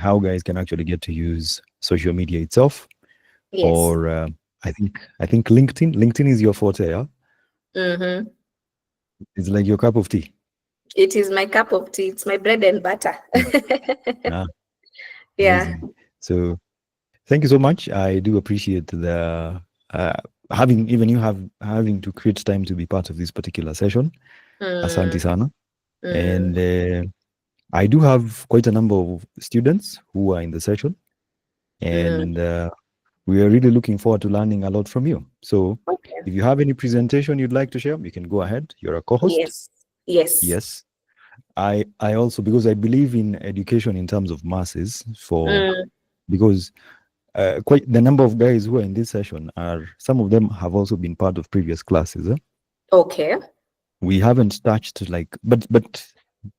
how guys can actually get to use social media itself, Yes. or I think LinkedIn is your forte, yeah? Mm-hmm. It's like your cup of tea. It is my cup of tea. It's my bread and butter. Mm. Ah, Yeah. amazing. So thank you so much. I do appreciate the uh, having even you have having to create time to be part of this particular session. Asante Mm, sana. And mm, I do have quite a number of students who are in the session, mm. and we are really looking forward to learning a lot from you. So Okay. if you have any presentation you'd like to share, you can go ahead. You're a co-host. Yes. Yes. Yes. I also, because I believe in education in terms of masses, for Mm, because quite the number of guys who are in this session are, some of them have also been part of previous classes. okay. We haven't touched, like, but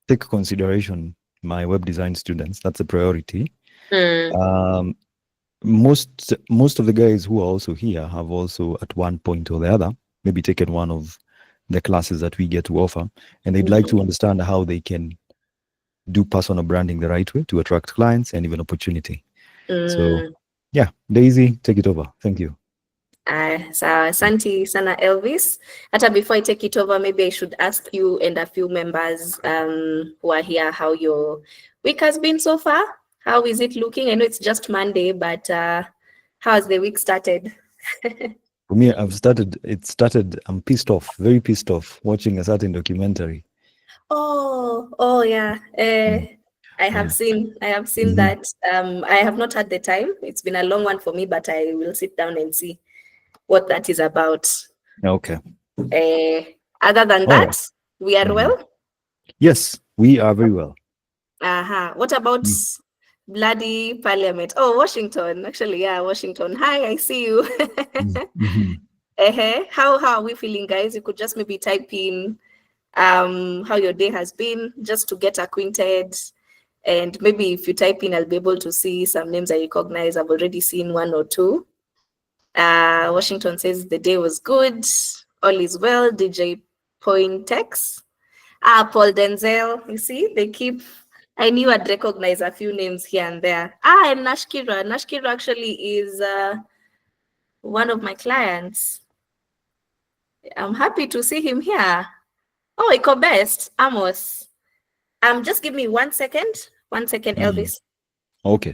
take consideration my web design students. That's a priority. Mm, Um, most of the guys who are also here have also at one point or the other maybe taken one of the classes that we get to offer, and they'd like mhm, to understand how they can do personal branding the right way to attract clients and even opportunity. So mm. yeah, Daisy, take it over. Thank you. Sawa, asante sana Elvis. Hata before I take it over, maybe I should ask you and a few members who are here how your week has been so far. How is it looking? I know it's just Monday, but how has the week started? For me, I'm pissed off, very pissed off, watching a certain documentary. Oh yeah. Mm, yeah. I have seen Mhm. that. I have not had the time. It's been a long one for me, but I will sit down and see what that is about. Okay. Uh, Other than All right. that, we are Mhm. well. Yes, we are very well. What about Mm. bloody parliament? Oh, Washington. Actually, yeah, Washington. Hi, I see you. Mm. Mhm. How are we feeling, guys? You could just maybe type in how your day has been, just to get acquainted. And maybe if you type in, I'll be able to see some names I recognize. I've already seen one or two. Washington says the day was good. All is well. DJ Pointex. Paul Denzel. You see, they keep. I knew I'd recognize a few names here and there. And Nashkira. Nashkira actually is one of my clients. I'm happy to see him here. Oh, Iko Best, Amos. Just give me 1 second. 1 second, Mm. Elvis. Okay.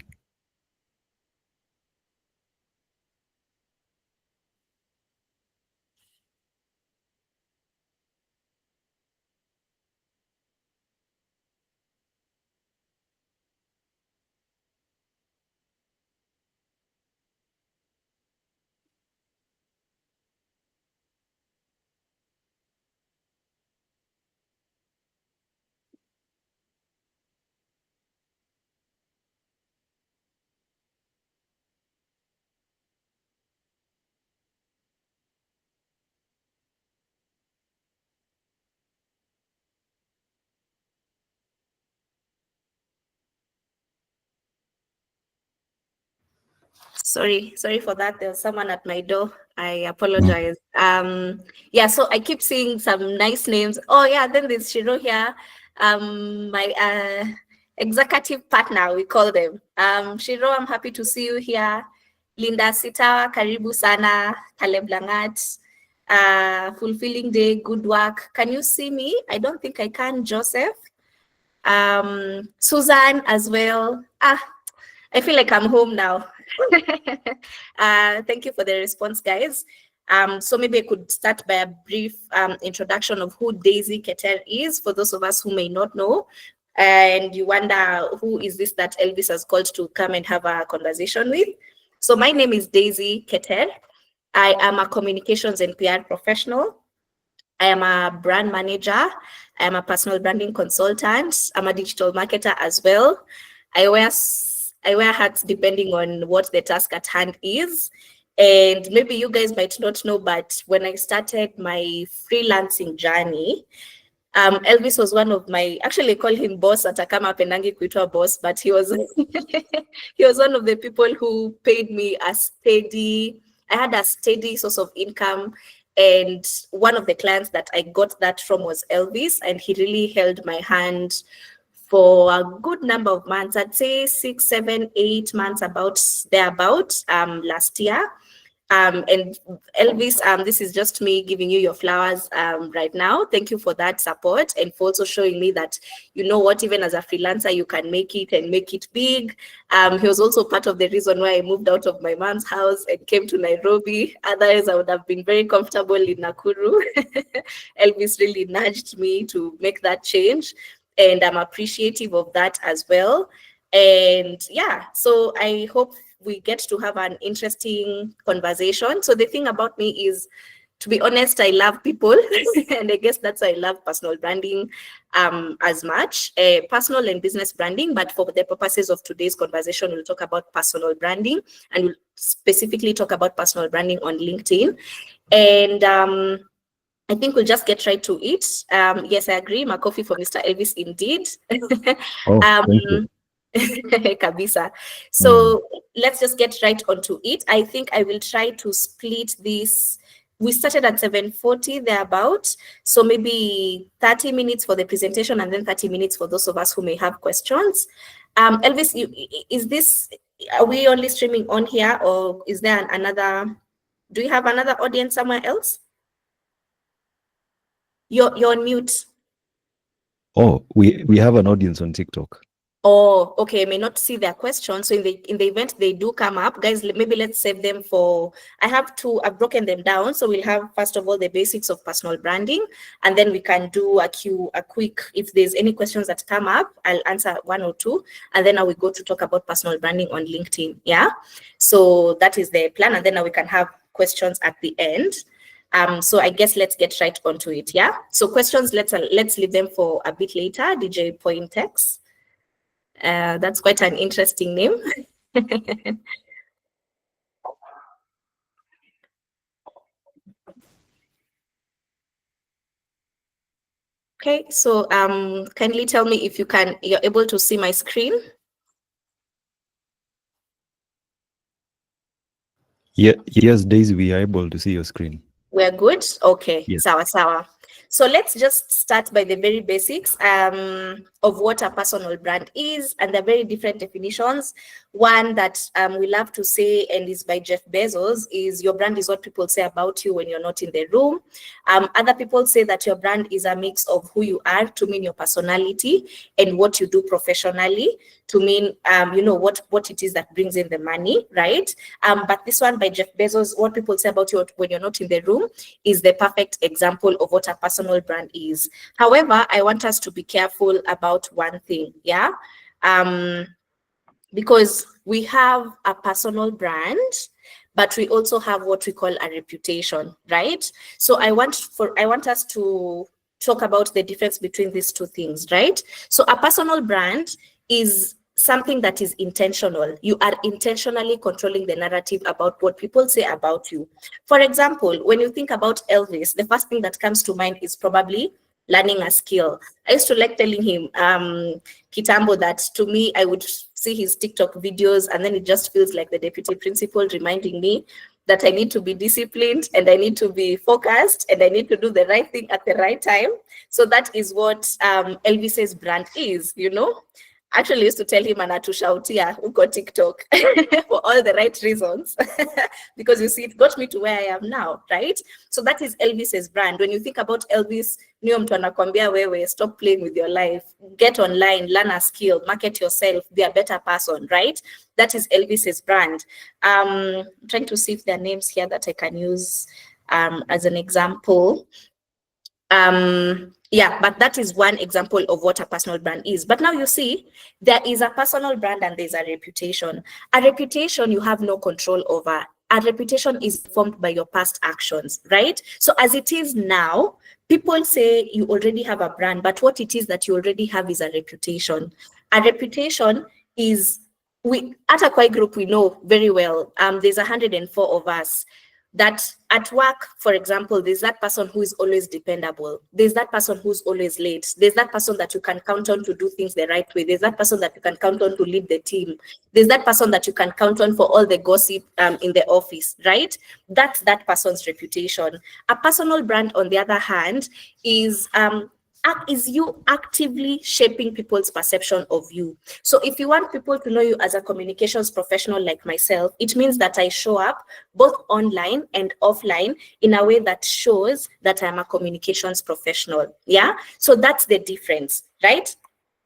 Sorry for that. There was someone at my door. I Mm. apologize. Yeah, so I keep seeing some nice names. Oh yeah, then there's Shiro here. My executive partner, we call them. Shiro, I'm happy to see you here. Linda Sita, karibu sana. Caleb Langat. Fulfilling day, good work. Can you see me? I don't think I can, Joseph. Susan as well. I feel like I'm home now. Thank you for the response, guys. So maybe I could start by a brief introduction of who Daisy Keter is, for those of us who may not know. And you wonder, who is this that Elvis has called to come and have a conversation with? So my name is Daisy Keter. I am a communications and PR professional. I am a brand manager. I am a personal branding consultant. I'm a digital marketer as well. I wear I wear hats depending on what the task at hand is. And maybe you guys might not know, but when I started my freelancing journey, Elvis was one of my, actually I call him boss at Akama Penangi Kuitwa boss, but he was he was one of the people who paid me a steady, I had a steady source of income. And one of the clients that I got that from was Elvis, and he really held my hand for a good number of months. I'd say 6, 7, 8 months, about thereabout, last year. And Elvis, this is just me giving you your flowers right now. Thank you for that support and for also showing me that, you know what, even as a freelancer, you can make it and make it big. He was also part of the reason why I moved out of my mom's house and came to Nairobi. Otherwise, I would have been very comfortable in Nakuru. Elvis really nudged me to make that change, and I'm appreciative of that as well. And yeah, so I hope we get to have an interesting conversation. So the thing about me is, to be honest, I love people. And I guess that's why I love personal branding as much, personal and business branding. But for the purposes of today's conversation, we'll talk about personal branding, and we'll specifically talk about personal branding on LinkedIn. And I think we'll just get right to it. Yes, I agree. My coffee for Mr. Elvis, indeed. Oh, thank you. Kabisa. So let's just get right onto it. I think I will try to split this. We started at 7:40 thereabout, so maybe 30 minutes for the presentation and then 30 minutes for those of us who may have questions. Elvis, are we only streaming on here, or is there another? Do you have another audience somewhere else? You're on mute. Oh, we have an audience on TikTok. Oh, okay. I may not see their questions. So in the event they do come up, guys, maybe let's save them for. I've broken them down. So we'll have, first of all, the basics of personal branding, and then we can do a quick, if there's any questions that come up, I'll answer one or two, and then I will go to talk about personal branding on LinkedIn. Yeah. So that is the plan. And then we can have questions at the end. So I guess let's get right onto it. Yeah. So questions, let's leave them for a bit later. DJ Pointex. That's quite an interesting name. Okay, so kindly tell me if you're able to see my screen. Yeah, yes, Daisy, we are able to see your screen. We're good? Okay, Yes. sawa. So let's just start by the very basics of what a personal brand is, and the very different definitions. One that we love to say, and is by Jeff Bezos, is your brand is what people say about you when you're not in the room. Other people say that your brand is a mix of who you are, to mean your personality, and what you do professionally, to mean what it is that brings in the money, right? But this one by Jeff Bezos, what people say about you when you're not in the room, is the perfect example of what a personal brand is. However, I want us to be careful about one thing, yeah? Because we have a personal brand, but we also have what we call a reputation, right? So I want us to talk about the difference between these two things, right? So a personal brand is something that is intentional. You are intentionally controlling the narrative about what people say about you. For example, when you think about Elvis, the first thing that comes to mind is probably learning a skill. I used to like telling him, Kitambo, that to me, I would see his TikTok videos, and then it just feels like the deputy principal reminding me that I need to be disciplined, and I need to be focused, and I need to do the right thing at the right time. So that is what Elvis's brand is, Actually used to tell him anatushautia uko TikTok for all the right reasons. Because you see, it got me to where I am now, right? So that is Elvis's brand. When you think about Elvis, niyo mtu anakwambia wewe, stop playing with your life, get online, learn a skill, market yourself, be a better person, right? That is Elvis's brand. I'm trying to see if there are names here that I can use as an example. Yeah, but that is one example of what a personal brand is. But now you see, there is a personal brand and there's a reputation. A reputation you have no control over. A reputation is formed by your past actions, right? So as it is now, people say you already have a brand, but what it is that you already have is a reputation. A reputation is, at a Kwai group, we know very well, there's 104 of us. That at work, for example, there's that person who is always dependable. There's that person who's always late. There's that person that you can count on to do things the right way. There's that person that you can count on to lead the team. There's that person that you can count on for all the gossip in the office, right? That's that person's reputation. A personal brand, on the other hand, is is you actively shaping people's perception of you. So if you want people to know you as a communications professional like myself, it means that I show up both online and offline in a way that shows that I'm a communications professional. Yeah. So that's the difference, right?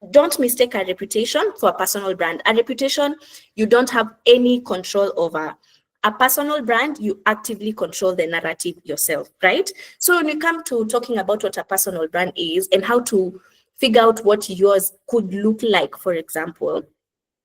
Don't mistake a reputation for a personal brand. A reputation you don't have any control over. A personal brand, you actively control the narrative yourself, right? So when we come to talking about what a personal brand is and how to figure out what yours could look like, for example,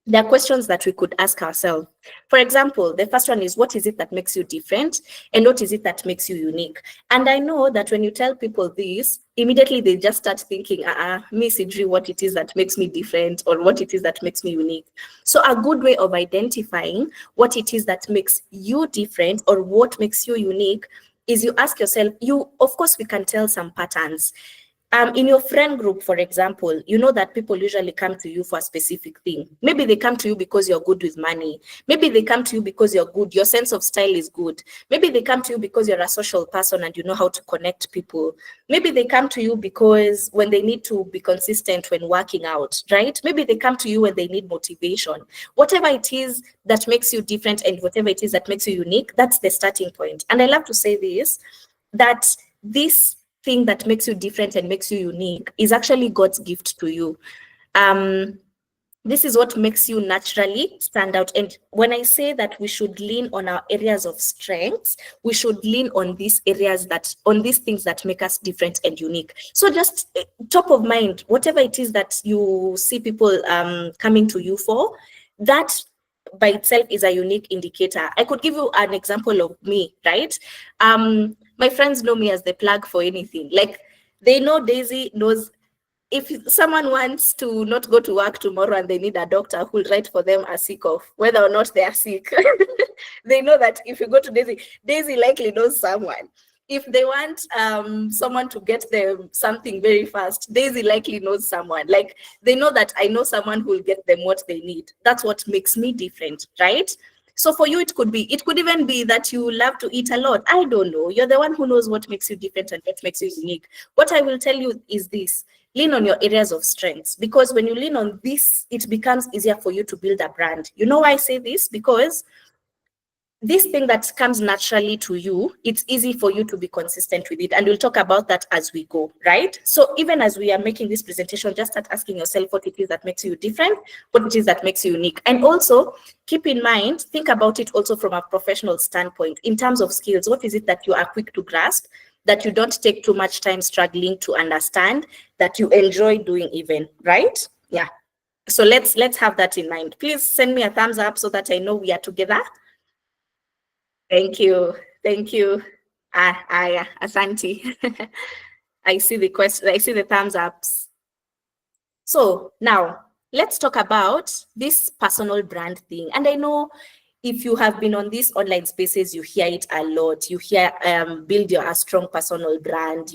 there are questions that we could ask ourselves. For example, the first one is, what is it that makes you different? And what is it that makes you unique? And I know that when you tell people this, immediately they just start thinking, me, Sidri, what it is that makes me different or what it is that makes me unique. So a good way of identifying what it is that makes you different or what makes you unique is you ask yourself, of course, we can tell some patterns. In your friend group, for example, you know that people usually come to you for a specific thing. Maybe they come to you because you're good with money. Maybe they come to you because you're good. Your sense of style is good. Maybe they come to you because you're a social person and you know how to connect people. Maybe they come to you because when they need to be consistent when working out, right? Maybe they come to you when they need motivation. Whatever it is that makes you different and whatever it is that makes you unique, that's the starting point. And I love to say this, that this thing that makes you different and makes you unique is actually God's gift to you. This is what makes you naturally stand out. And when I say that we should lean on our areas of strengths, we should lean on these areas on these things that make us different and unique. So just top of mind, whatever it is that you see people coming to you for, that by itself is a unique indicator. I could give you an example of me, right? My friends know me as the plug for anything. Like, they know Daisy knows if someone wants to not go to work tomorrow and they need a doctor who will write for them a sick off, whether or not they are sick. They know that if you go to Daisy, Daisy likely knows someone. If they want someone to get them something very fast, Daisy likely knows someone. Like, they know that I know someone who will get them what they need. That's what makes me different, right? So for you, it could even be that you love to eat a lot. I don't know. You're the one who knows what makes you different and what makes you unique. What I will tell you is this: lean on your areas of strengths, because when you lean on this, it becomes easier for you to build a brand. You know why I say this? Because this thing that comes naturally to you, it's easy for you to be consistent with it. And we'll talk about that as we go, right? So even as we are making this presentation, just start asking yourself what it is that makes you different, what it is that makes you unique. And also keep in mind, think about it also from a professional standpoint. In terms of skills, what is it that you are quick to grasp, that you don't take too much time struggling to understand, that you enjoy doing even, right? Yeah. So let's have that in mind. Please send me a thumbs up so that I know we are together. Thank you. Thank you. Asante. I see the question. I see the thumbs ups. So now let's talk about this personal brand thing. And I know if you have been on these online spaces, you hear it a lot. You hear build a strong personal brand,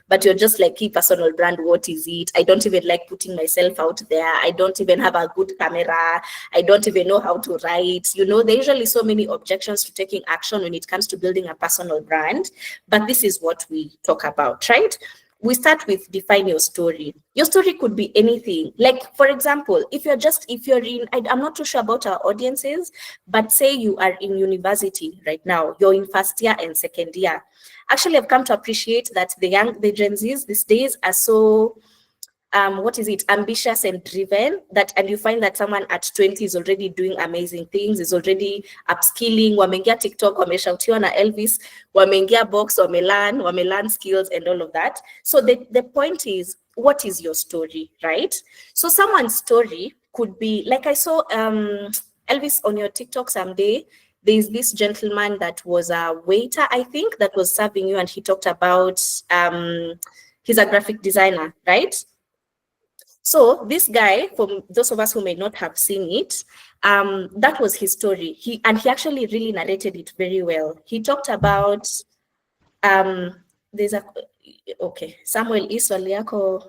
but you're just like, personal brand, what is it? I don't even like putting myself out there. I don't even have a good camera. I don't even know how to write. There are usually so many objections to taking action when it comes to building a personal brand. But this is what we talk about, right? We start with define your story. Your story could be anything. Like, for example, if you're in, I'm not too sure about our audiences, but say you are in university right now, you're in first year and second year. Actually, I've come to appreciate that the Gen Zs these days are so ambitious and driven, and you find that someone at 20 is already doing amazing things, is already upskilling, wameingia TikTok, wameshautiwa na Elvis, wameingia box, wamelearn skills and all of that. So the point is, what is your story, right? So someone's story could be, like I saw Elvis on your TikTok someday. There's this gentleman that was a waiter, I think, that was serving you, and he talked about he's a graphic designer, right? So this guy, for those of us who may not have seen it, that was his story. He actually really narrated it very well. He talked about Samuel Iswaliako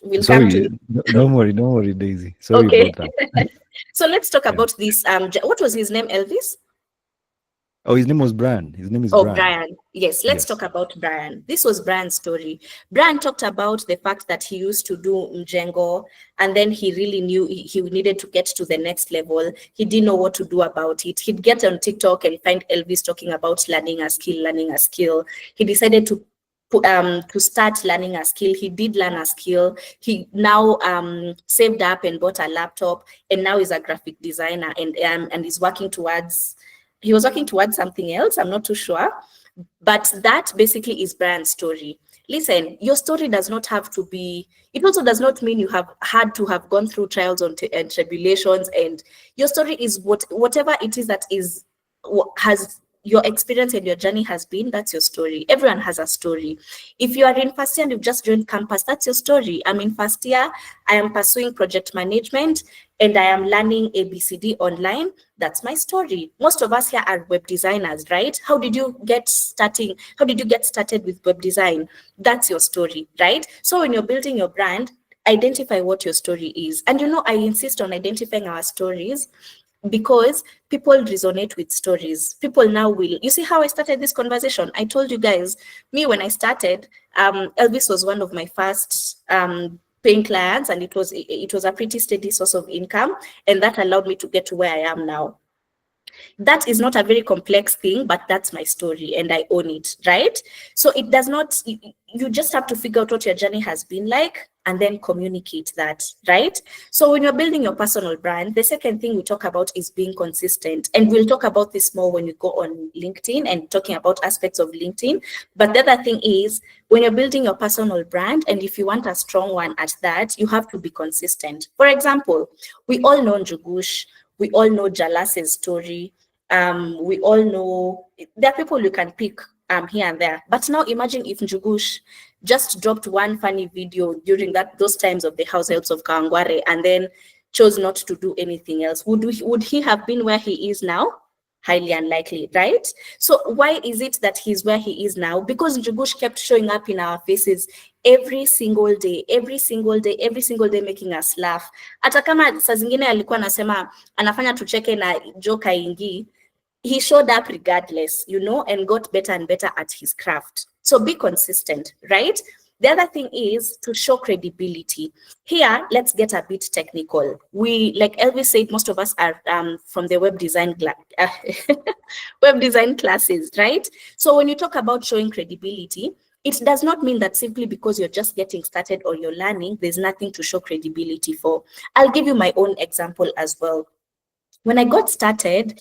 will come to you. Don't worry, Daisy. Sorry Okay. about that. So let's talk about this. What was his name, Elvis? Oh, his name was Brian. His name is Oh, Brian. Brian. Yes, let's Yes. talk about Brian. This was Brian's story. Brian talked about the fact that he used to do Mjengo, and then he really knew he needed to get to the next level. He didn't know what to do about it. He'd get on TikTok and find Elvis talking about learning a skill, learning a skill. He decided to start learning a skill. He did learn a skill. He now saved up and bought a laptop, and now is a graphic designer, and is working towards. He was working towards something else. I'm not too sure, but that basically is Brian's story. Listen, your story does not have to be. It also does not mean you have had to have gone through trials and tribulations. And your story is whatever it is that is has your experience and your journey has been. That's your story. Everyone has a story. If you are in first year and you've just joined campus, that's your story. I'm in first year. I am pursuing project management and I am learning ABCD online. That's my story. Most of us here are web designers, right? How did you get started with web design? That's your story, right? So when you're building your brand, identify what your story is. And I insist on identifying our stories because people resonate with stories. People now will. You see how I started this conversation? I told you guys, me when I started, Elvis was one of my first paying clients, and it was a pretty steady source of income, and that allowed me to get to where I am now. That is not a very complex thing, but that's my story and I own it, right? So it does not, you just have to figure out what your journey has been like and then communicate that, right? So when you're building your personal brand, the second thing we talk about is being consistent. And we'll talk about this more when you go on LinkedIn and talking about aspects of LinkedIn. But the other thing is when you're building your personal brand, and if you want a strong one at that, you have to be consistent. For example, we all know Njugush, we all know Jalas's story. We all know there are people you can pick here and there. But now imagine if Njugush just dropped one funny video during those times of the house helps of Kawangware and then chose not to do anything else. Would he have been where he is now? Highly unlikely, right? So why is it that he's where he is now? Because Njugush kept showing up in our faces every single day, making us laugh. Hata kama saa zingine alikuwa anasema anafanya tucheke na joke haingii, he showed up regardless, and got better and better at his craft. So be consistent, right? The other thing is to show credibility. Here, let's get a bit technical. We, like Elvis said, most of us are from the web design classes, right? So when you talk about showing credibility, it does not mean that simply because you're just getting started or you're learning, there's nothing to show credibility for. I'll give you my own example as well. When I got started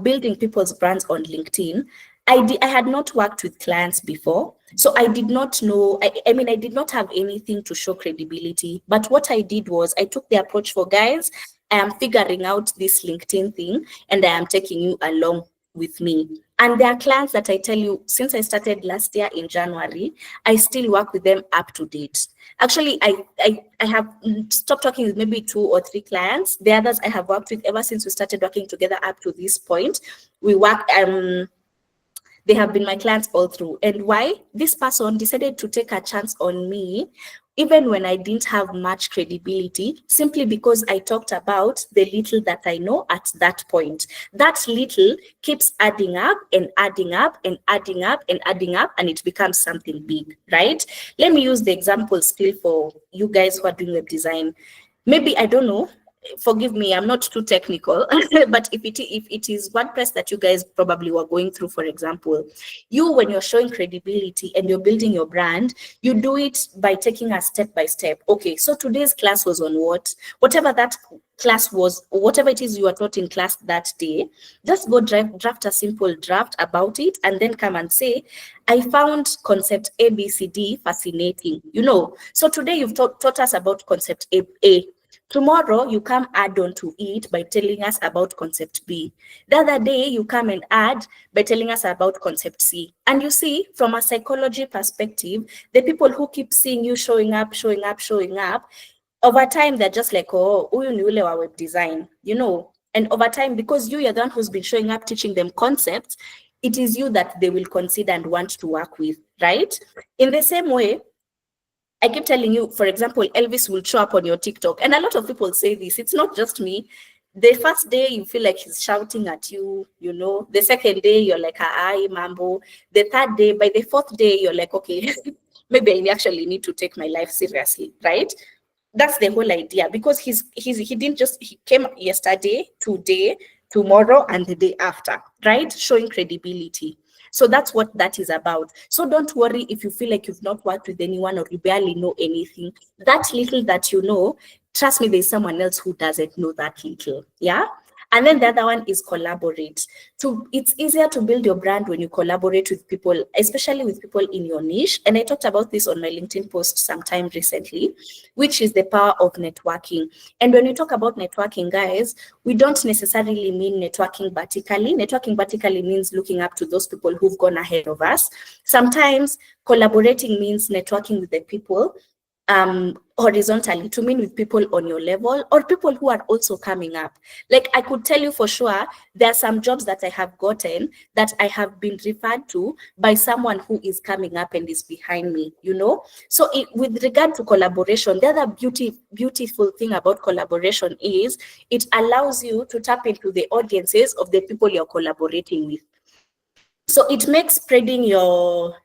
building people's brands on LinkedIn, I had not worked with clients before. So I did not know, I did not have anything to show credibility. But what I did was I took the approach for guys, I am figuring out this LinkedIn thing and I am taking you along with me. And there are clients that I tell you, since I started last year in January, I still work with them up to date. Actually, I have stopped working with maybe 2 or 3 clients. The others I have worked with ever since we started working together up to this point. We work, they have been my clients all through. And why? This person decided to take a chance on me, even when I didn't have much credibility, simply because I talked about the little that I know at that point. That little keeps adding up and adding up and adding up and adding up, and it becomes something big, right? Let me use the example still for you guys who are doing web design. Maybe, I don't know, forgive me, I'm not too technical, but if it is WordPress that you guys probably were going through, for example, when you're showing credibility and you're building your brand, you do it by taking a step by step. Okay, so today's class was on whatever that class was, whatever it is you are taught in class that day, just go draft a simple draft about it and then come and say, I found concept ABCD fascinating. So today you've taught us about concept A. Tomorrow, you come add on to it by telling us about concept B. The other day, you come and add by telling us about concept C. And you see, from a psychology perspective, the people who keep seeing you showing up, over time, they're just like, oh, huyu ni ule wa web design, And over time, because you're the one who's been showing up, teaching them concepts, it is you that they will consider and want to work with, right? In the same way, I keep telling you, for example, Elvis will show up on your TikTok. And a lot of people say this. It's not just me. The first day you feel like he's shouting at you, you know. The second day you're like, hi, mambo. The third day, by the fourth day, you're like, okay, maybe I actually need to take my life seriously, right? That's the whole idea, because he didn't just, he came yesterday, today, tomorrow, and the day after, right? Showing credibility. So that's what that is about. So don't worry if you feel like you've not worked with anyone or you barely know anything. That little that you know, trust me, there's someone else who doesn't know that little. Yeah. And then the other one is collaborate. It's easier to build your brand when you collaborate with people, especially with people in your niche. And I talked about this on my LinkedIn post sometime recently, which is the power of networking. And when we talk about networking, guys, we don't necessarily mean networking vertically. Networking vertically means looking up to those people who've gone ahead of us. Sometimes collaborating means networking with the people horizontally, to mean with people on your level or people who are also coming up. Like I could tell you for sure, there are some jobs that I have gotten that I have been referred to by someone who is coming up and is behind me, you know? So with regard to collaboration, the other beautiful thing about collaboration is it allows you to tap into the audiences of the people you're collaborating with. So it makes spreading your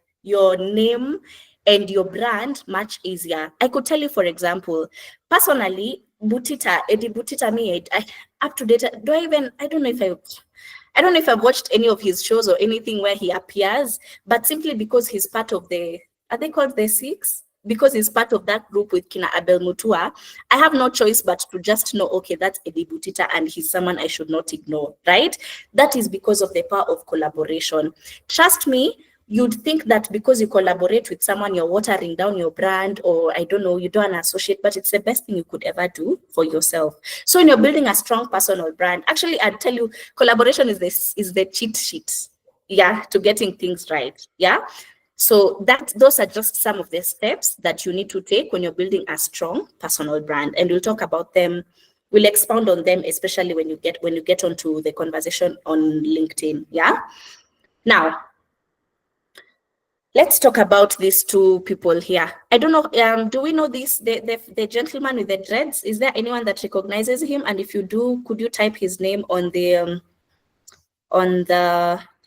name and your brand much easier. I could tell you, for example, personally, Eddie Butita, me, I up to date. I don't know if I've watched any of his shows or anything where he appears, but simply because he's part of are they called the Six? Because he's part of that group with Kina Abel Mutua, I have no choice but to just know, okay, that's Eddie Butita and he's someone I should not ignore, right? That is because of the power of collaboration. Trust me, you'd think that because you collaborate with someone, you're watering down your brand, or I don't know, you don't associate, but it's the best thing you could ever do for yourself. So when you're building a strong personal brand, actually, I'd tell you, collaboration is the cheat sheet, yeah, to getting things right, yeah. So those are just some of the steps that you need to take when you're building a strong personal brand, and we'll talk about them. We'll expound on them, especially when you get onto the conversation on LinkedIn. Yeah. Now, let's talk about these two people here. I don't know. Do we know this? The gentleman with the dreads. Is there anyone that recognizes him? And if you do, could you type his name on the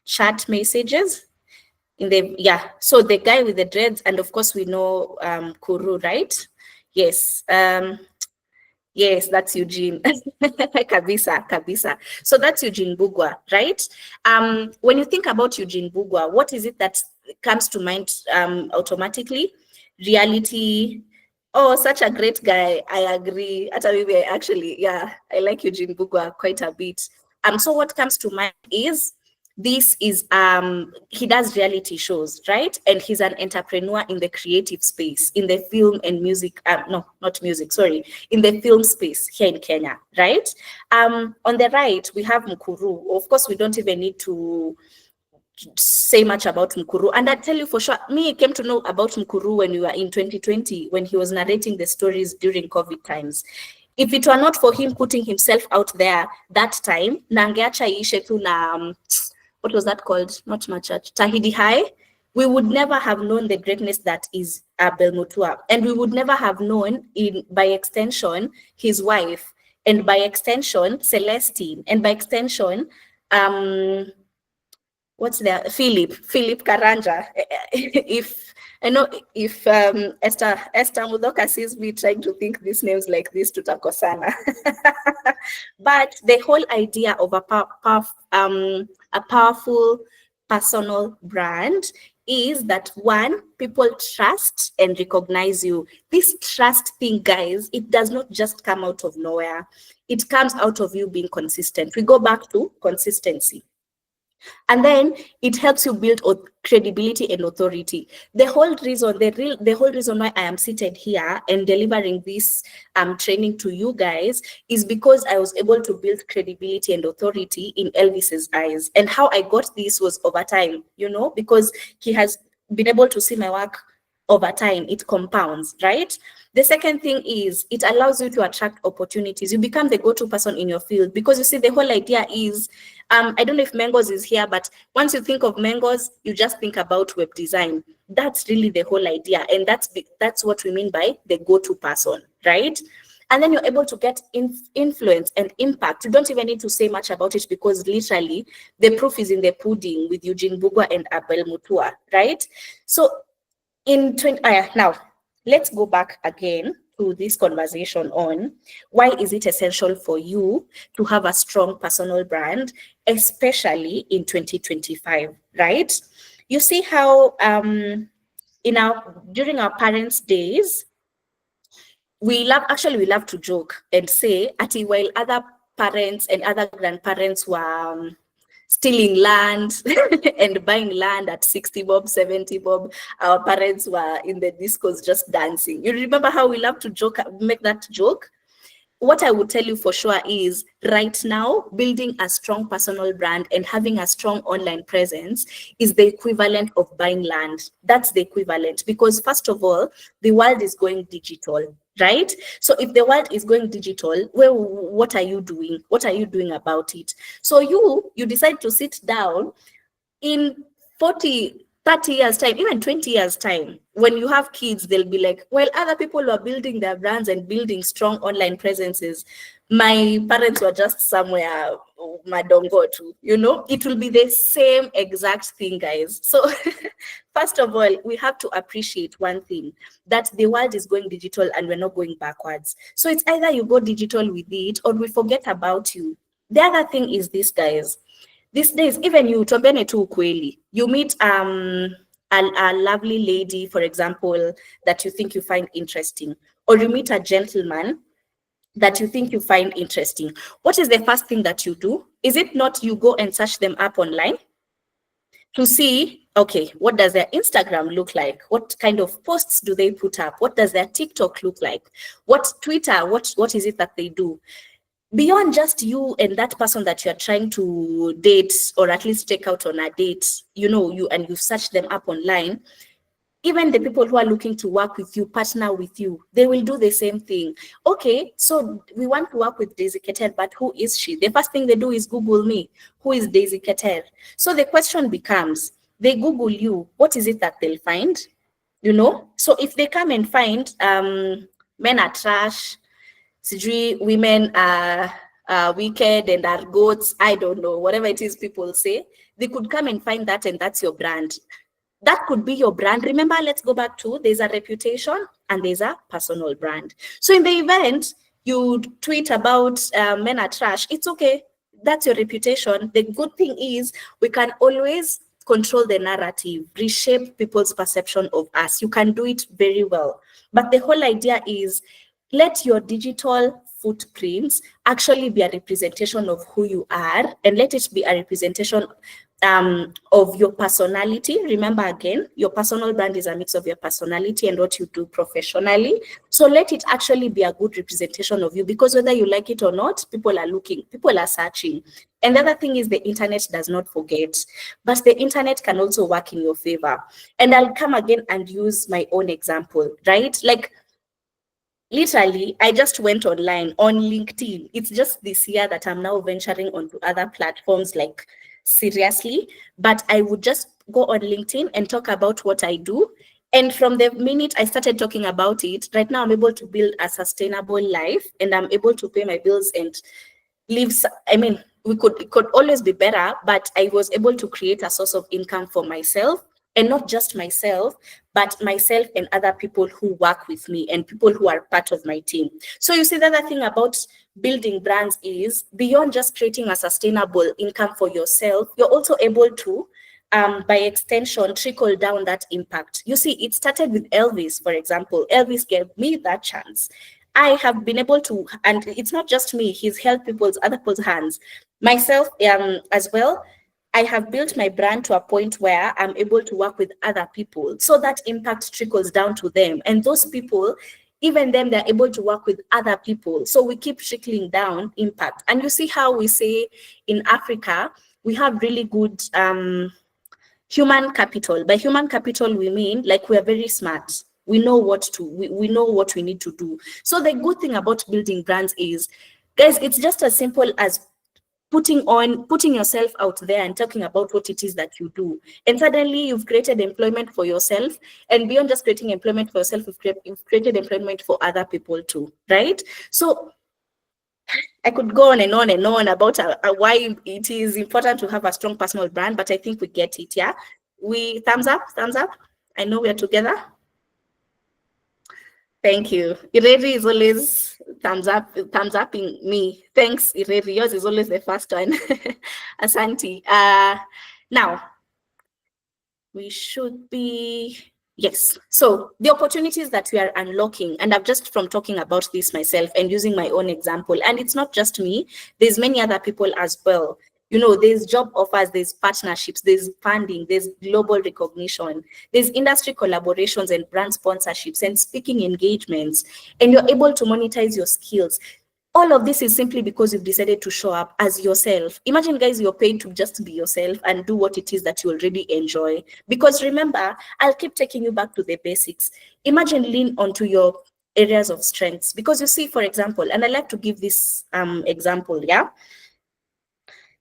chat messages? So the guy with the dreads, and of course we know Kuru, right? Yes. Yes, that's Eugene. Kabisa. So that's Eugene Bugwa, right? When you think about Eugene Bugwa, what is it that comes to mind automatically? Reality. Oh, such a great guy. I agree. Actually, yeah, I like Eugene Bugwa quite a bit. So what comes to mind is this is he does reality shows, right? And he's an entrepreneur in the creative space, in the film and music, no, not music, sorry, in the film space here in Kenya, right? On the right we have Mukuru. Of course, we don't even need to say much about Mukuru, and I tell you for sure, me, I came to know about Mukuru when we were in 2020, when he was narrating the stories during COVID times. If it were not for him putting himself out there that time, nangeacha ishe tu na what was that called? Not my church, Tahidi High. We would never have known the greatness that is Abel Mutua, and we would never have known, by extension, his wife, and by extension, Celestine, and by extension, what's there? Philip Karanja. if Esther Mudoka sees me trying to think these names like this, tutakosana. But the whole idea of a powerful personal brand is that, one, people trust and recognize you. This trust thing, guys, it does not just come out of nowhere. It comes out of you being consistent. We go back to consistency. And then it helps you build credibility and authority. The whole reason why I am seated here and delivering this training to you guys is because I was able to build credibility and authority in Elvis's eyes. And how I got this was over time, because he has been able to see my work over time. It compounds, right? The second thing is it allows you to attract opportunities. You become the go-to person in your field, because you see, the whole idea is, I don't know if Mengos is here, but once you think of Mengos, you just think about web design. That's really the whole idea. And that's what we mean by the go-to person, right? And then you're able to get influence and impact. You don't even need to say much about it, because literally the proof is in the pudding with Eugene Bugwa and Abel Mutua, right? So now let's go back again to this conversation on why is it essential for you to have a strong personal brand, especially in 2025, right? You see how during our parents' days, we love to joke and say, Ati, while other parents and other grandparents were stealing land and buying land at 60 bob, 70 bob, our parents were in the discos just dancing. You remember how we love to joke, make that joke? What I would tell you for sure is right now, building a strong personal brand and having a strong online presence is the equivalent of buying land. That's the equivalent, because first of all, the world is going digital, right? So if the world is going digital, well, what are you doing? What are you doing about it? So you decide to sit down in 40, 30 years time, even 20 years time, when you have kids, they'll be like, well, other people were building their brands and building strong online presences. My parents were just somewhere, madongo too, it will be the same exact thing, guys. So first of all, we have to appreciate one thing, that the world is going digital and we're not going backwards. So it's either you go digital with it or we forget about you. The other thing is this, guys. These days, even you, tuambiane tu ukweli, you meet a lovely lady, for example, that you think you find interesting, or you meet a gentleman that you think you find interesting. What is the first thing that you do? Is it not you go and search them up online to see, okay, what does their Instagram look like? What kind of posts do they put up? What does their TikTok look like? What Twitter, what is it that they do? Beyond just you and that person that you're trying to date, or at least take out on a date, you search them up online, even the people who are looking to work with you, partner with you, they will do the same thing. Okay, so we want to work with Daisy Keter, but who is she? The first thing they do is Google me. Who is Daisy Keter? So the question becomes, they Google you, what is it that they'll find? So if they come and find men are trash, women are wicked and are goats, I don't know, whatever it is people say, they could come and find that, and that's your brand. That could be your brand. Remember, let's go back to, there's a reputation and there's a personal brand. So in the event you tweet about men are trash, it's okay. That's your reputation. The good thing is we can always control the narrative, reshape people's perception of us. You can do it very well. But the whole idea is, let your digital footprints actually be a representation of who you are, and let it be a representation of your personality. Remember, again, your personal brand is a mix of your personality and what you do professionally. So let it actually be a good representation of you, because whether you like it or not, people are looking, people are searching. And the other thing is, the internet does not forget, but the internet can also work in your favor. And I'll come again and use my own example, right? Like, literally, I just went online on LinkedIn. It's just this year that I'm now venturing onto other platforms, like seriously, but I would just go on LinkedIn and talk about what I do. And from the minute I started talking about it, right now I'm able to build a sustainable life, and I'm able to pay my bills and live. I mean, it could always be better, but I was able to create a source of income for myself, and not just myself, but myself and other people who work with me and people who are part of my team. So you see, the other thing about building brands is, beyond just creating a sustainable income for yourself, you're also able to, by extension, trickle down that impact. You see, it started with Elvis, for example. Elvis gave me that chance. I have been able to, and it's not just me, he's held other people's hands. Myself as well, I have built my brand to a point where I'm able to work with other people. So that impact trickles down to them. And those people, even them, they're able to work with other people. So we keep trickling down impact. And you see how we say in Africa, we have really good human capital. By human capital, we mean like we're very smart. We know we know what we need to do. So the good thing about building brands is, guys, it's just as simple as putting yourself out there and talking about what it is that you do. And suddenly you've created employment for yourself. And beyond just creating employment for yourself, you've created employment for other people too, right? So I could go on and on and on about why it is important to have a strong personal brand, but I think we get it, yeah? We thumbs up, thumbs up. I know we are together. Thank you. Ireri is always thumbs upping me. Thanks, Ireri. Yours is always the first one. Asante. Now, we should be, yes. So the opportunities that we are unlocking, and I've just from talking about this myself and using my own example, and it's not just me, there's many other people as well. You know, there's job offers, there's partnerships, there's funding, there's global recognition, there's industry collaborations and brand sponsorships and speaking engagements, and you're able to monetize your skills. All of this is simply because you've decided to show up as yourself. Imagine, guys, you're paid to just be yourself and do what it is that you already enjoy. Because remember, I'll keep taking you back to the basics. Imagine lean onto your areas of strengths. Because you see, for example, and I like to give this example, yeah?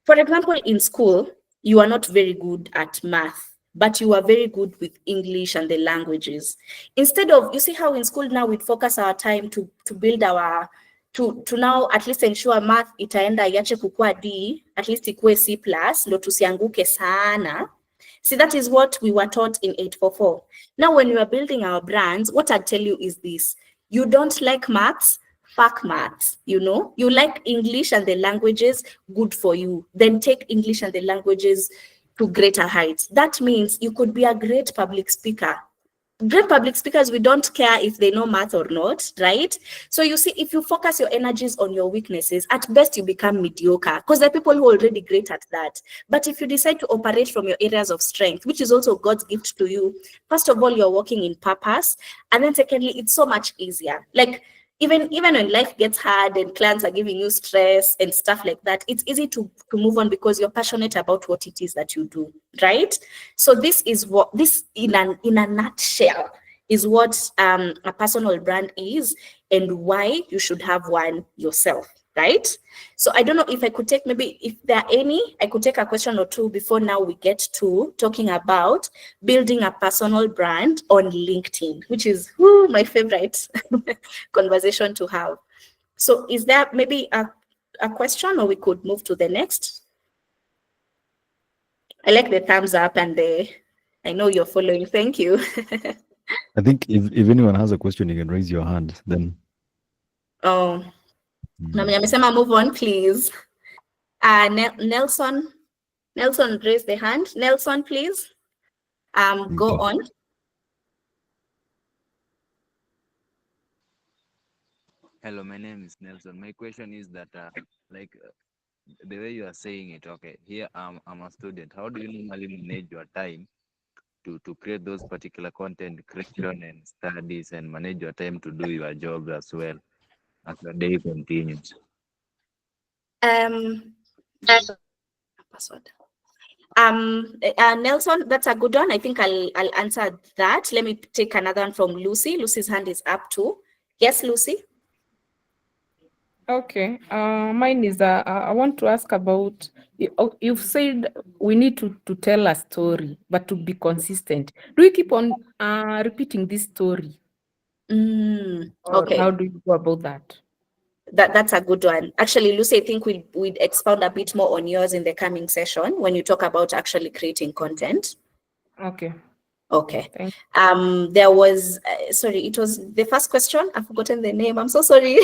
For example, in school, you are not very good at math, but you are very good with English and the languages. Instead of, you see how in school now we focus our time to build our, to now at least ensure math itaenda iache kukua D, at least ikue C+, ndo tusianguke sana. See, that is what we were taught in 844. Now, when we are building our brands, what I tell you is this: you don't like maths, fuck maths, you know? You like English and the languages, good for you. Then take English and the languages to greater heights. That means you could be a great public speaker. Great public speakers, we don't care if they know math or not, right? So you see, if you focus your energies on your weaknesses, at best you become mediocre because there are people who are already great at that. But if you decide to operate from your areas of strength, which is also God's gift to you, first of all, you're working in purpose. And then secondly, it's so much easier. Like, even when life gets hard and clients are giving you stress and stuff like that, it's easy to move on because you're passionate about what it is that you do, right? So this is what, this in a nutshell is what a personal brand is and why you should have one yourself, right? So I don't know if I could take, maybe if there are any, I could take a question or two before now we get to talking about building a personal brand on LinkedIn, which is my favorite conversation to have. So is there maybe a question, or we could move to the next? I like the thumbs up and I know you're following. Thank you. I think if anyone has a question, you can raise your hand. Then. Oh, na mwenye amesema move on, please. Nelson raised the hand. Nelson, please. Go on. Hello, my name is Nelson. My question is that, the way you are saying it, okay, here I'm a student. How do you normally manage your time to create those particular content creation and studies, and manage your time to do your job as well as the day continues? Password. Nelson, that's a good one. I think I'll answer that. Let me take another one from Lucy. Lucy's hand is up too. Yes, Lucy. Okay, mine is, I want to ask about, you've said we need to tell a story, but to be consistent. Do you keep on repeating this story? Or Okay. how do you go about that? That's a good one. Actually, Lucy, I think we'd expound a bit more on yours in the coming session when you talk about actually creating content. Okay. Okay. Thank There was, sorry, it was the first question. I've forgotten the name. I'm so sorry.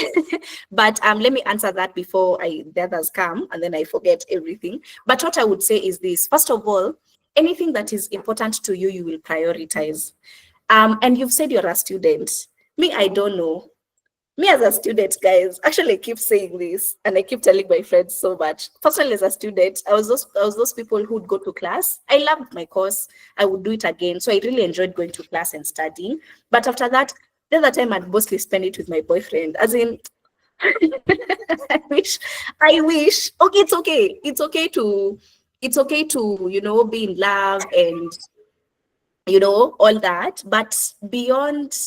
But let me answer that before the others come, and then I forget everything. But what I would say is this: first of all, anything that is important to you, you will prioritize. And you've said you're a student. Me, I don't know. Me as a student, guys, actually I keep saying this and I keep telling my friends so much. Personally, as a student, I was those people who would go to class. I loved my course. I would do it again. So I really enjoyed going to class and studying. But after that, the other time I'd mostly spend it with my boyfriend. As in, I wish. Okay, it's okay. It's okay to, be in love and, all that. But beyond,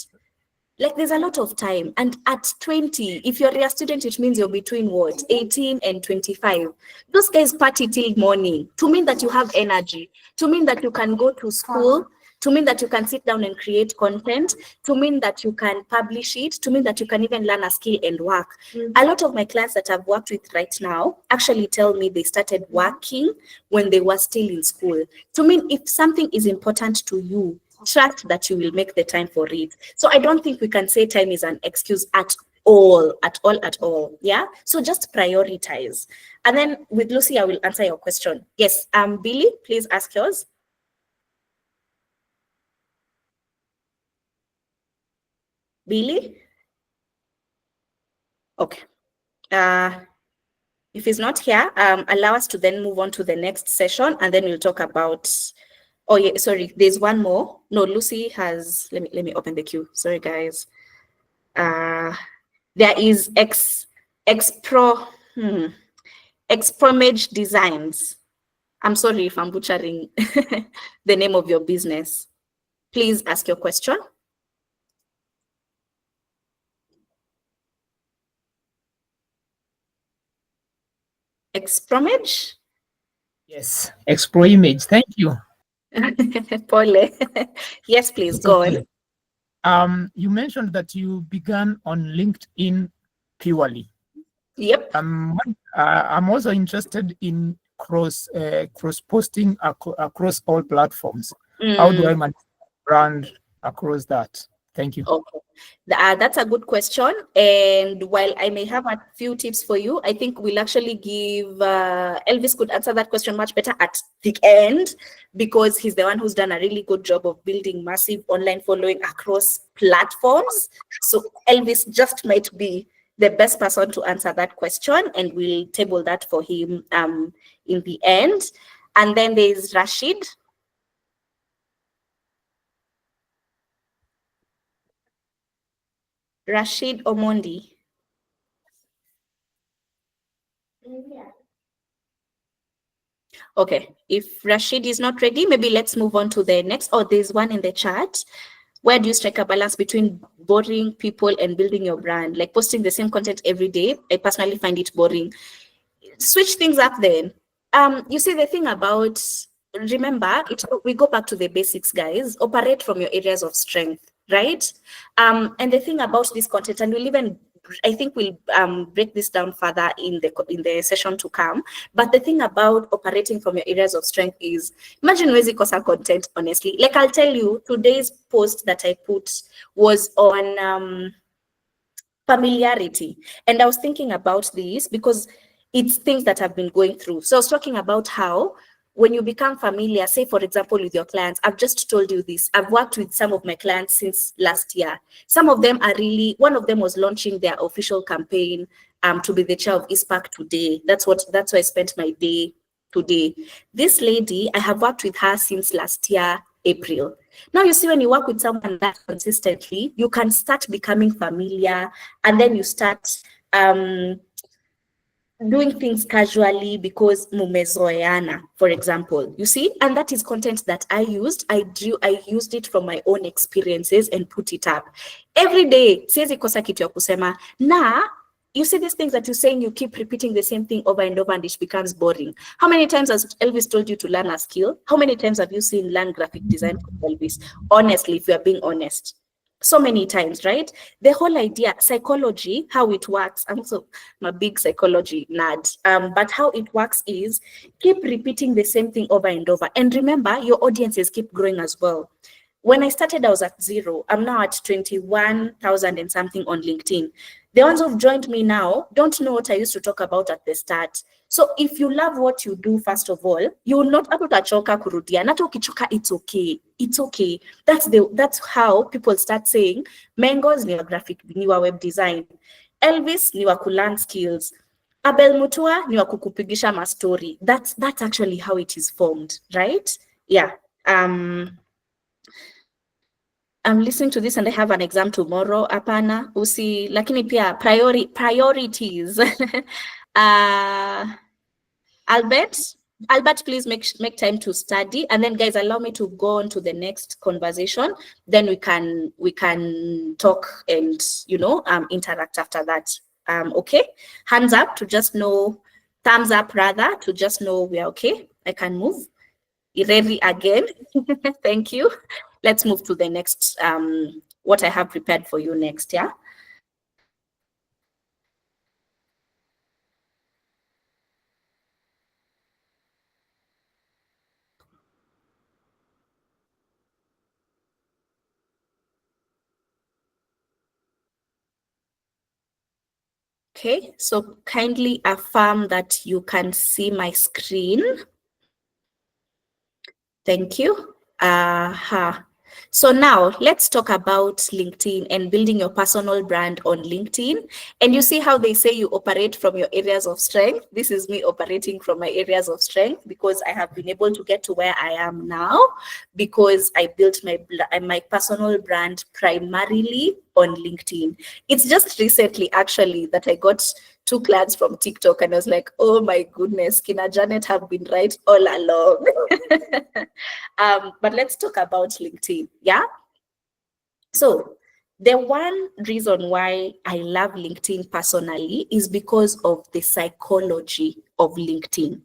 Like there's a lot of time. And at 20, if you're a student, it means you're between what, 18 and 25. Those guys party till morning to mean that you have energy, to mean that you can go to school, to mean that you can sit down and create content, to mean that you can publish it, to mean that you can even learn a skill and work. A lot of my clients that I've worked with right now actually tell me they started working when they were still in school. To mean if something is important to you, trust that you will make the time for it. So I don't think we can say time is an excuse at all. Yeah. So just prioritize. And then with Lucy, I will answer your question. Yes. Billy, please ask yours. Billy? Okay. If he's not here, allow us to then move on to the next session, and then we'll talk about. Oh yeah, sorry. There's one more. No, Lucy has. Let me open the queue. Sorry, guys. There is Expromage Designs. I'm sorry if I'm butchering the name of your business. Please ask your question. Expromage? Yes, Expro Image. Thank you. Paul. Yes, please It's go okay. on. You mentioned that you began on LinkedIn purely. Yep. I'm also interested in cross posting across all platforms. How do I manage brand across that? Thank you. Okay, that's a good question. And while I may have a few tips for you, I think we'll actually give Elvis could answer that question much better at the end, because he's the one who's done a really good job of building massive online following across platforms. So Elvis just might be the best person to answer that question, and we'll table that for him in the end. And then there's Rashid. Rashid Omondi. Okay, if Rashid is not ready, maybe let's move on to the next. Oh, there's one in the chat. Where do you strike a balance between boring people and building your brand? Like posting the same content every day. I personally find it boring. Switch things up then. You see, the thing about, remember, we go back to the basics, guys. Operate from your areas of strength, right? And the thing about this content, and we'll even, I think we'll break this down further in the session to come. But the thing about operating from your areas of strength is, imagine huwezi kosa content, honestly. Like I'll tell you, today's post that I put was on familiarity. And I was thinking about this because it's things that I've been going through. So I was talking about how when you become familiar, say, for example, with your clients, I've just told you this. I've worked with some of my clients since last year. Some of them are really, one of them was launching their official campaign to be the chair of ISPAC today. That's why I spent my day today. This lady, I have worked with her since last year, April. Now, you see, when you work with someone that consistently, you can start becoming familiar, and then you start doing things casually because mumezoeana, for example, you see, and that is content that I used. I used it from my own experiences and put it up every day. Siwezi kosa kitu ya kusema. Na you see these things that you're saying, you keep repeating the same thing over and over, and it becomes boring. How many times has Elvis told you to learn a skill? How many times have you seen learn graphic design from Elvis? Honestly, if you are being honest, so many times, right? The whole idea, psychology, how it works. I'm also a big psychology nerd. But how it works is keep repeating the same thing over and over. And remember, your audiences keep growing as well. When I started, I was at 0. I'm now at 21,000 and something on LinkedIn. The ones who've joined me now don't know what I used to talk about at the start. So if you love what you do, first of all, you will not utachoka kurudia. Nata ukichoka, it's okay. It's okay. That's how people start saying, Mengo's new web design. Elvis ni wa kulearn skills. Abel Mutua ni wa kukupigisha ma story. That's actually how it is formed, right? Yeah. I'm listening to this and I have an exam tomorrow. Apana, usi, lakini pia priorities. Albert, Albert, please make time to study, and then guys, allow me to go on to the next conversation. Then we can talk and interact after that. Okay, hands up to just know, thumbs up rather, to just know we are okay. I can move. Ireri again. Thank you. Let's move to the next. What I have prepared for you next. Yeah. Okay, so kindly affirm that you can see my screen. Thank you. So now let's talk about LinkedIn and building your personal brand on LinkedIn. And you see how they say you operate from your areas of strength. This is me operating from my areas of strength because I have been able to get to where I am now because I built my personal brand primarily on LinkedIn. It's just recently actually that I got 2 clients from TikTok and I was like, oh my goodness, Kina Janet have been right all along. But let's talk about LinkedIn. Yeah. So the one reason why I love LinkedIn personally is because of the psychology of LinkedIn.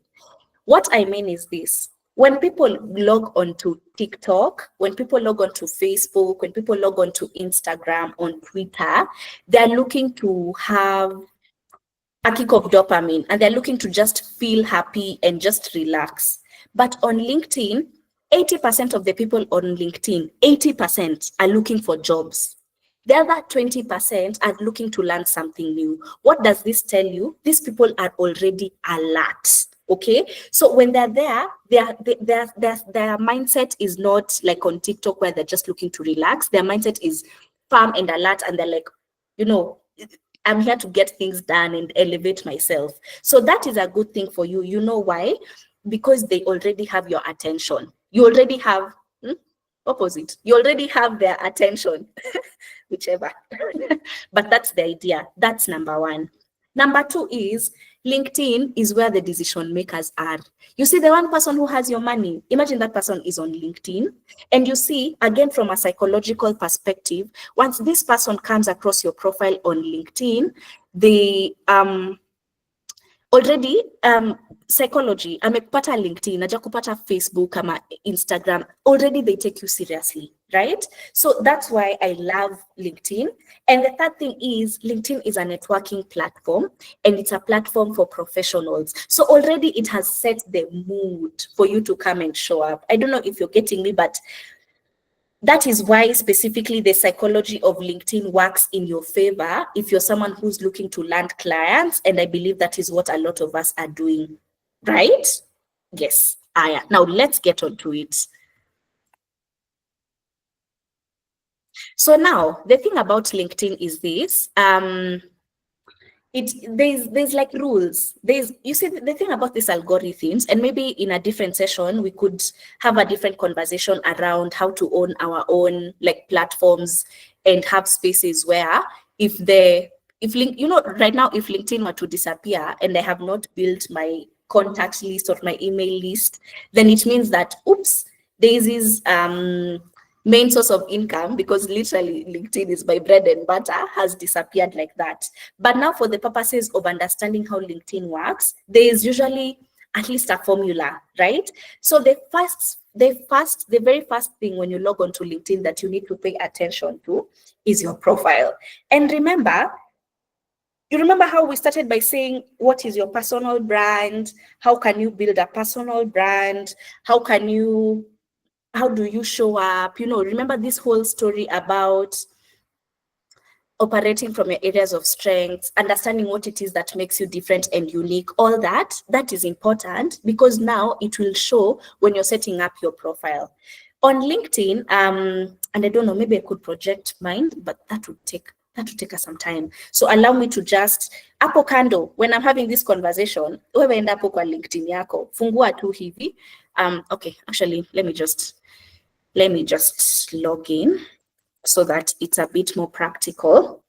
What I mean is this: when people log onto TikTok, when people log onto Facebook, when people log onto Instagram, on Twitter, they're looking to have a kick of dopamine and they're looking to just feel happy and just relax. But on LinkedIn, 80% of the people on LinkedIn, 80% are looking for jobs. The other 20% are looking to learn something new. What does this tell you? These people are already alert. Okay, so when they're there, their mindset is not like on TikTok where they're just looking to relax. Their mindset is firm and alert, and they're like, I'm here to get things done and elevate myself. So that is a good thing for you. You know why? Because they already have your attention. You already have opposite. You already have their attention, whichever. But that's the idea. That's number one. Number two is LinkedIn is where the decision makers are. You see, the one person who has your money, imagine that person is on LinkedIn. And you see, again, from a psychological perspective, once this person comes across your profile on LinkedIn, they already psychology, amekupata LinkedIn, naja kupata Facebook ama Instagram, already they take you seriously, right? So that's why I love LinkedIn. And the third thing is LinkedIn is a networking platform and it's a platform for professionals. So already it has set the mood for you to come and show up. I don't know if you're getting me, but that is why specifically the psychology of LinkedIn works in your favor if you're someone who's looking to land clients. And I believe that is what a lot of us are doing, right? Yes. Aya. Now let's get on to it. So now the thing about LinkedIn is this. There's like rules. You see the thing about these algorithms, and maybe in a different session we could have a different conversation around how to own our own like platforms and have spaces where if right now if LinkedIn were to disappear and I have not built my contact list or my email list, then it means that oops, Daisy's main source of income, because literally LinkedIn is my bread and butter, has disappeared like that. But now for the purposes of understanding how LinkedIn works, there is usually at least a formula, right? So the very first thing when you log on to LinkedIn that you need to pay attention to is your profile. And remember, you remember how we started by saying, what is your personal brand? How can you build a personal brand? How do you show up? Remember this whole story about operating from your areas of strength, understanding what it is that makes you different and unique. All that is important because now it will show when you're setting up your profile. On LinkedIn, and I don't know, maybe I could project mine, but that would take us some time. So allow me to just, hapo kando, when I'm having this conversation, wewe enda hapo kwa LinkedIn yako, fungua tu hivi. Okay, actually, let me just log in so that it's a bit more practical.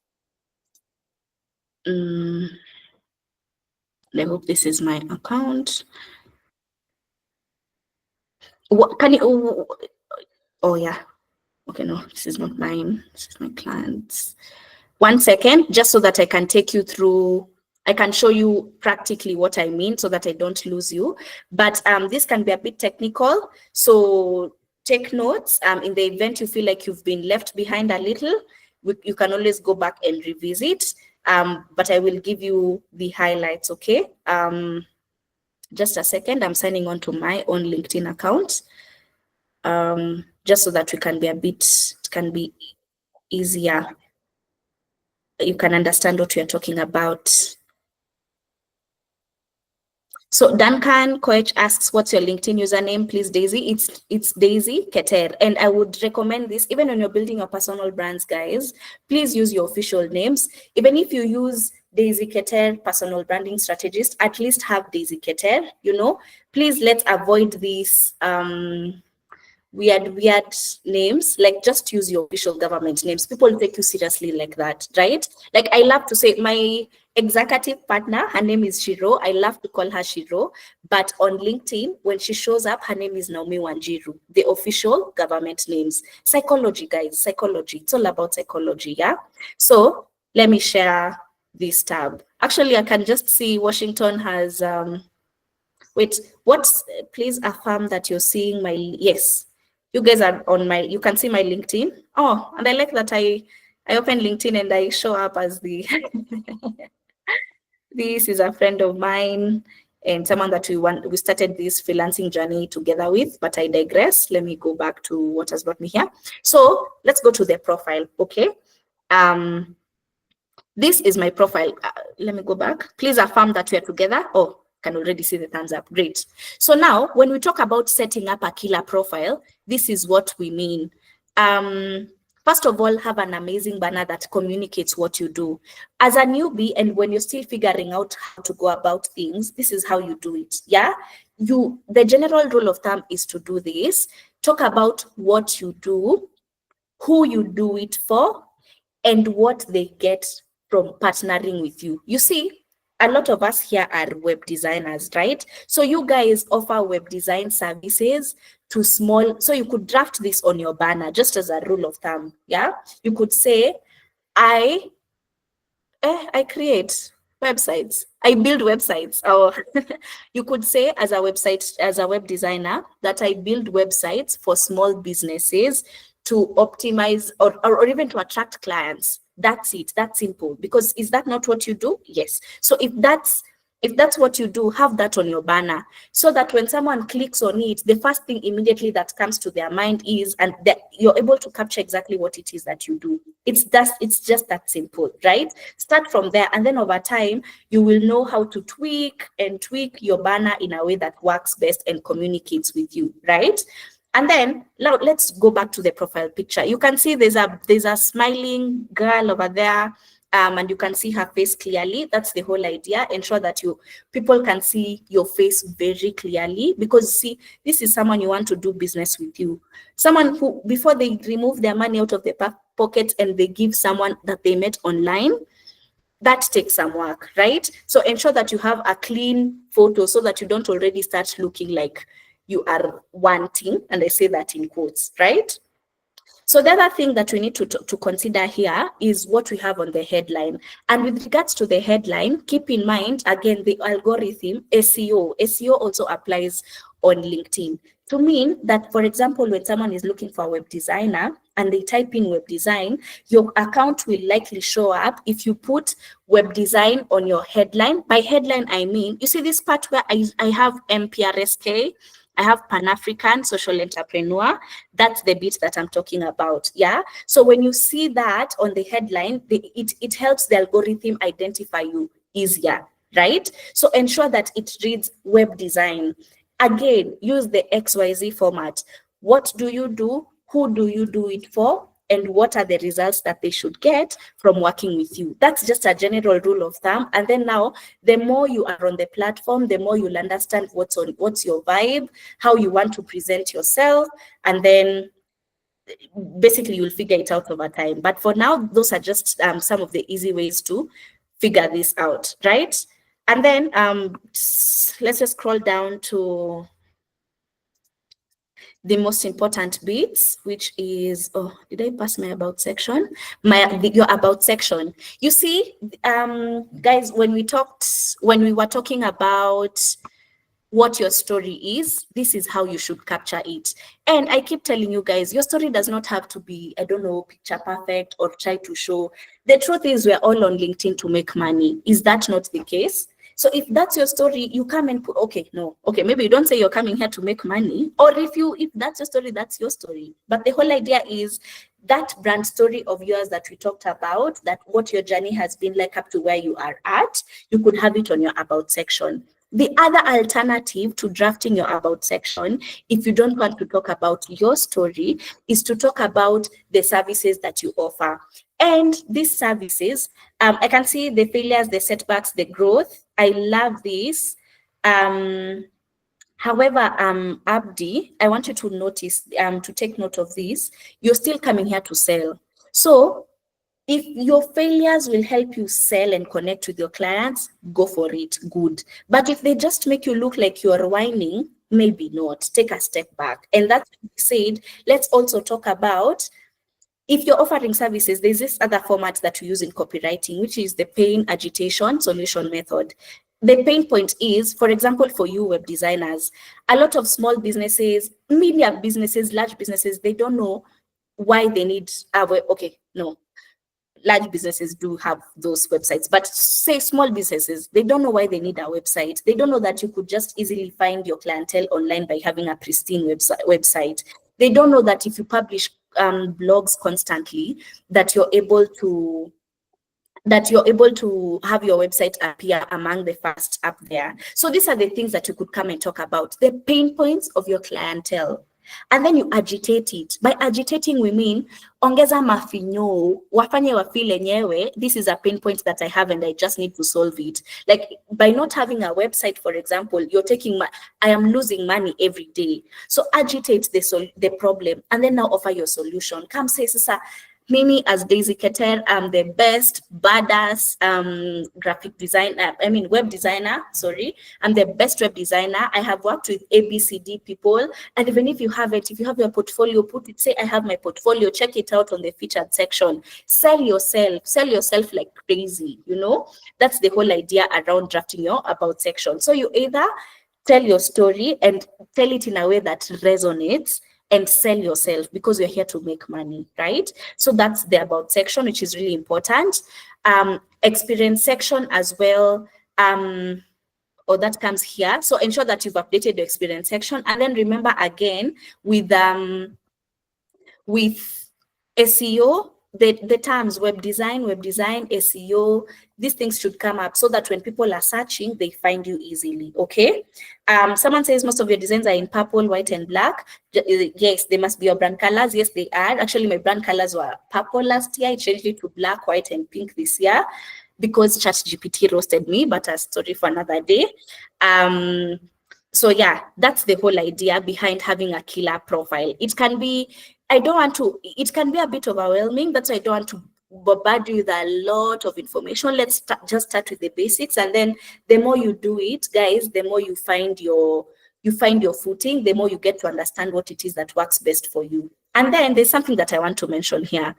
I hope this is my account. What can you? Oh yeah. Okay, no, this is not mine. This is my client's. 1 second, just so that I can take you through. I can show you practically what I mean so that I don't lose you. But this can be a bit technical. So take notes. In the event you feel like you've been left behind a little, you can always go back and revisit. But I will give you the highlights, okay? Just a second, I'm signing on to my own LinkedIn account. Just so that we can be it can be easier. You can understand what we are talking about. So Duncan Koech asks, what's your LinkedIn username, please, Daisy? It's Daisy Keter. And I would recommend this, even when you're building your personal brands, guys, please use your official names. Even if you use Daisy Keter, personal branding strategist, at least have Daisy Keter, you know. Please let's avoid these weird names. Like, just use your official government names. People take you seriously like that, right? Like, I love to say my executive partner, her name is Shiro. I love to call her Shiro, but on LinkedIn, when she shows up, her name is Naomi Wanjiru, the official government names. Psychology, guys, psychology. It's all about psychology, yeah? So let me share this tab. Actually, I can just see Washington has wait, what's, please affirm that you're seeing my, yes, you guys are on my, you can see my LinkedIn. Oh, and I like that I open LinkedIn and I show up as the, this is a friend of mine and someone that we started this freelancing journey together with, but I digress. Let me go back to what has brought me here. So let's go to the profile, okay? This is my profile. Let me go back. Please affirm that we are together. Oh, can already see the thumbs up. Great. So now, when we talk about setting up a killer profile, this is what we mean. First of all, have an amazing banner that communicates what you do. As a newbie, and when you're still figuring out how to go about things, this is how you do it. Yeah. The general rule of thumb is to do this. Talk about what you do, who you do it for, and what they get from partnering with you. You see, a lot of us here are web designers, right? So you guys offer web design services to small, so you could draft this on your banner just as a rule of thumb. Yeah, you could say, I create websites, I build websites. Or you could say as a web designer, that I build websites for small businesses to optimize or even to attract clients. That's it. That's simple. Because is that not what you do? Yes. So if that's what you do, have that on your banner so that when someone clicks on it, the first thing immediately that comes to their mind is, and that you're able to capture exactly what it is that you do. It's just that simple, right? Start from there, and then over time, you will know how to tweak your banner in a way that works best and communicates with you, right? And then now let's go back to the profile picture. You can see there's a smiling girl over there, and you can see her face clearly. That's the whole idea. Ensure that people can see your face very clearly, because see, this is someone you want to do business with you. Someone who, before they remove their money out of their pocket and they give someone that they met online, that takes some work, right? So ensure that you have a clean photo so that you don't already start looking like you are wanting, and I say that in quotes, right? So the other thing that we need to consider here is what we have on the headline. And with regards to the headline, keep in mind, again, the algorithm, SEO. SEO also applies on LinkedIn to mean that, for example, when someone is looking for a web designer and they type in web design, your account will likely show up if you put web design on your headline. By headline, I mean, you see this part where I have MPRSK, I have Pan-African Social Entrepreneur. That's the bit that I'm talking about, yeah? So when you see that on the headline, it helps the algorithm identify you easier, right? So ensure that it reads web design. Again, use the XYZ format. What do you do? Who do you do it for? And what are the results that they should get from working with you? That's just a general rule of thumb. And then now, the more you are on the platform, the more you'll understand what's your vibe, how you want to present yourself, and then basically you'll figure it out over time. But for now, those are just some of the easy ways to figure this out, right? And then let's just scroll down to the most important bits, which is, oh, did I pass my about section? Your about section. You see, guys, when we were talking about what your story is, this is how you should capture it. And I keep telling you guys, your story does not have to be, I don't know, picture perfect or try to show. The truth is we're all on LinkedIn to make money. Is that not the case? So if that's your story, you come and put, okay, maybe you don't say you're coming here to make money, or if that's your story, that's your story. But the whole idea is that brand story of yours that we talked about, that what your journey has been like up to where you are at, you could have it on your about section. The other alternative to drafting your about section, if you don't want to talk about your story, is to talk about the services that you offer. And these services, I can see the failures, the setbacks, the growth. I love this. However, Abdi, I want you to notice, to take note of this. You're still coming here to sell. So if your failures will help you sell and connect with your clients, go for it, good. But if they just make you look like you're whining, maybe not. Take a step back. And that's what we said. Let's also talk about, if you're offering services, there's this other format that we use in copywriting, which is the pain, agitation, solution method. The pain point is, for example, for you web designers, a lot of small businesses, medium businesses, large businesses, they don't know why they need large businesses do have those websites, but say small businesses, they don't know why they need a website. They don't know that you could just easily find your clientele online by having a pristine website. They don't know that if you publish blogs constantly, that you're able to have your website appear among the first up there. So these are the things that you could come and talk about, the pain points of your clientele. And then you agitate it. By agitating, we mean ongeza mafinyo, wafanye wafile nyewe, this is a pain point that I have and I just need to solve it. Like by not having a website, for example, you're taking, I am losing money every day. So agitate the problem and then now offer your solution. Come say, Sasa, Mimi as Daisy Keter, I'm the best badass web designer, sorry. I'm the best web designer. I have worked with ABCD people. And even if you have your portfolio, put it, say I have my portfolio, check it out on the featured section. Sell yourself like crazy, you know? That's the whole idea around drafting your about section. So you either tell your story and tell it in a way that resonates, and sell yourself because you're here to make money, right? So that's the about section, which is really important. Experience section as well, that comes here. So ensure that you've updated the experience section, and then remember again with SEO, the terms web design, SEO, these things should come up so that when people are searching, they find you easily, okay? Someone says most of your designs are in purple, white, and black. Yes, they must be your brand colors. Yes, they are. Actually, my brand colors were purple last year. I changed it to black, white, and pink this year because ChatGPT roasted me, but a story for another day. So yeah, that's the whole idea behind having a killer profile. It can be, it can be a bit overwhelming. That's why I don't want to bombard you with a lot of information. Let's just start with the basics. And then the more you do it, guys, the more you find your footing, the more you get to understand what it is that works best for you. And then there's something that I want to mention here,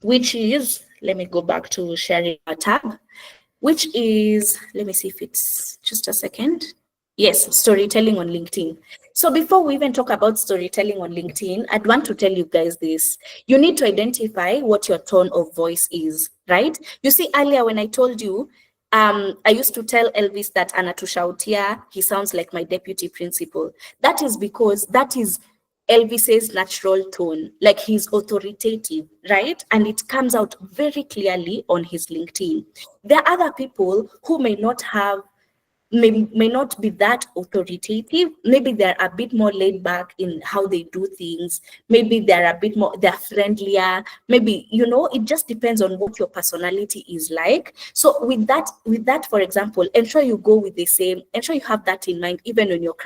which is, let me go back to sharing a tab, which is, let me see if it's just a second. Yes, storytelling on LinkedIn. So before we even talk about storytelling on LinkedIn, I'd want to tell you guys this. You need to identify what your tone of voice is, right? You see, earlier when I told you, I used to tell Elvis that anatushautia, he sounds like my deputy principal. That is because that is Elvis's natural tone, like he's authoritative, right? And it comes out very clearly on his LinkedIn. There are other people who may not be that authoritative. Maybe they're a bit more laid back in how they do things. Maybe they're friendlier. Maybe, it just depends on what your personality is like. So with that, for example, ensure you go with the same, ensure you have that in mind, even when you're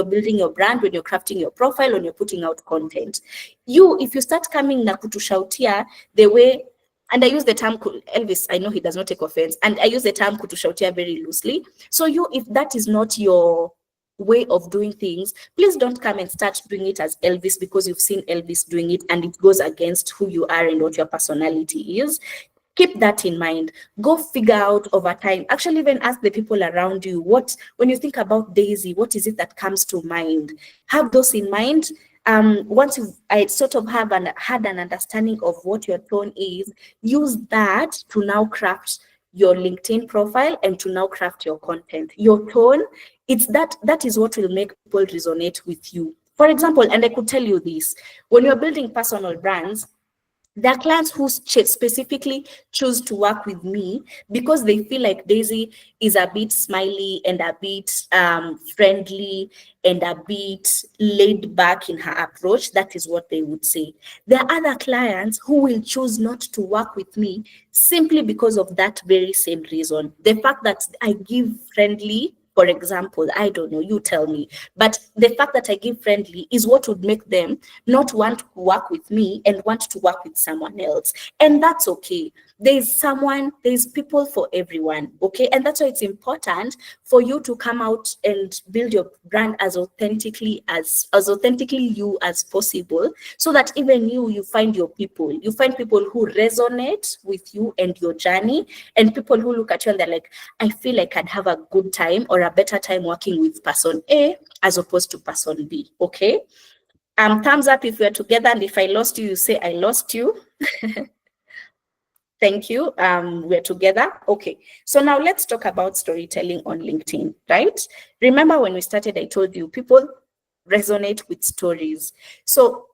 building your brand, when you're crafting your profile, when you're putting out content. If you start coming na kutushautia the way, and I use the term, Elvis, I know he does not take offense, and I use the term kutushautia very loosely. So if that is not your way of doing things, please don't come and start doing it as Elvis because you've seen Elvis doing it and it goes against who you are and what your personality is. Keep that in mind. Go figure out over time. Actually, even ask the people around you, when you think about Daisy, what is it that comes to mind? Have those in mind. Once I sort of had an understanding of what your tone is, use that to now craft your LinkedIn profile and to now craft your content. Your tone, that is what will make people resonate with you. For example, and I could tell you this, when you're building personal brands, there are clients who specifically choose to work with me because they feel like Daisy is a bit smiley and a bit friendly and a bit laid back in her approach. That is what they would say. There are other clients who will choose not to work with me simply because of that very same reason. The fact that I give friendly, for example, I don't know, you tell me, but the fact that I give friendly is what would make them not want to work with me and want to work with someone else. And that's okay. There's people for everyone, okay? And that's why it's important for you to come out and build your brand as authentically you as possible, so that even you find your people. You find people who resonate with you and your journey, and people who look at you and they're like, I feel like I'd have a good time or a better time working with person A as opposed to person B, okay? Thumbs up if we're together, and if I lost you, you say I lost you. Thank you. We're together. Okay. So now let's talk about storytelling on LinkedIn, right? Remember when we started, I told you people resonate with stories. So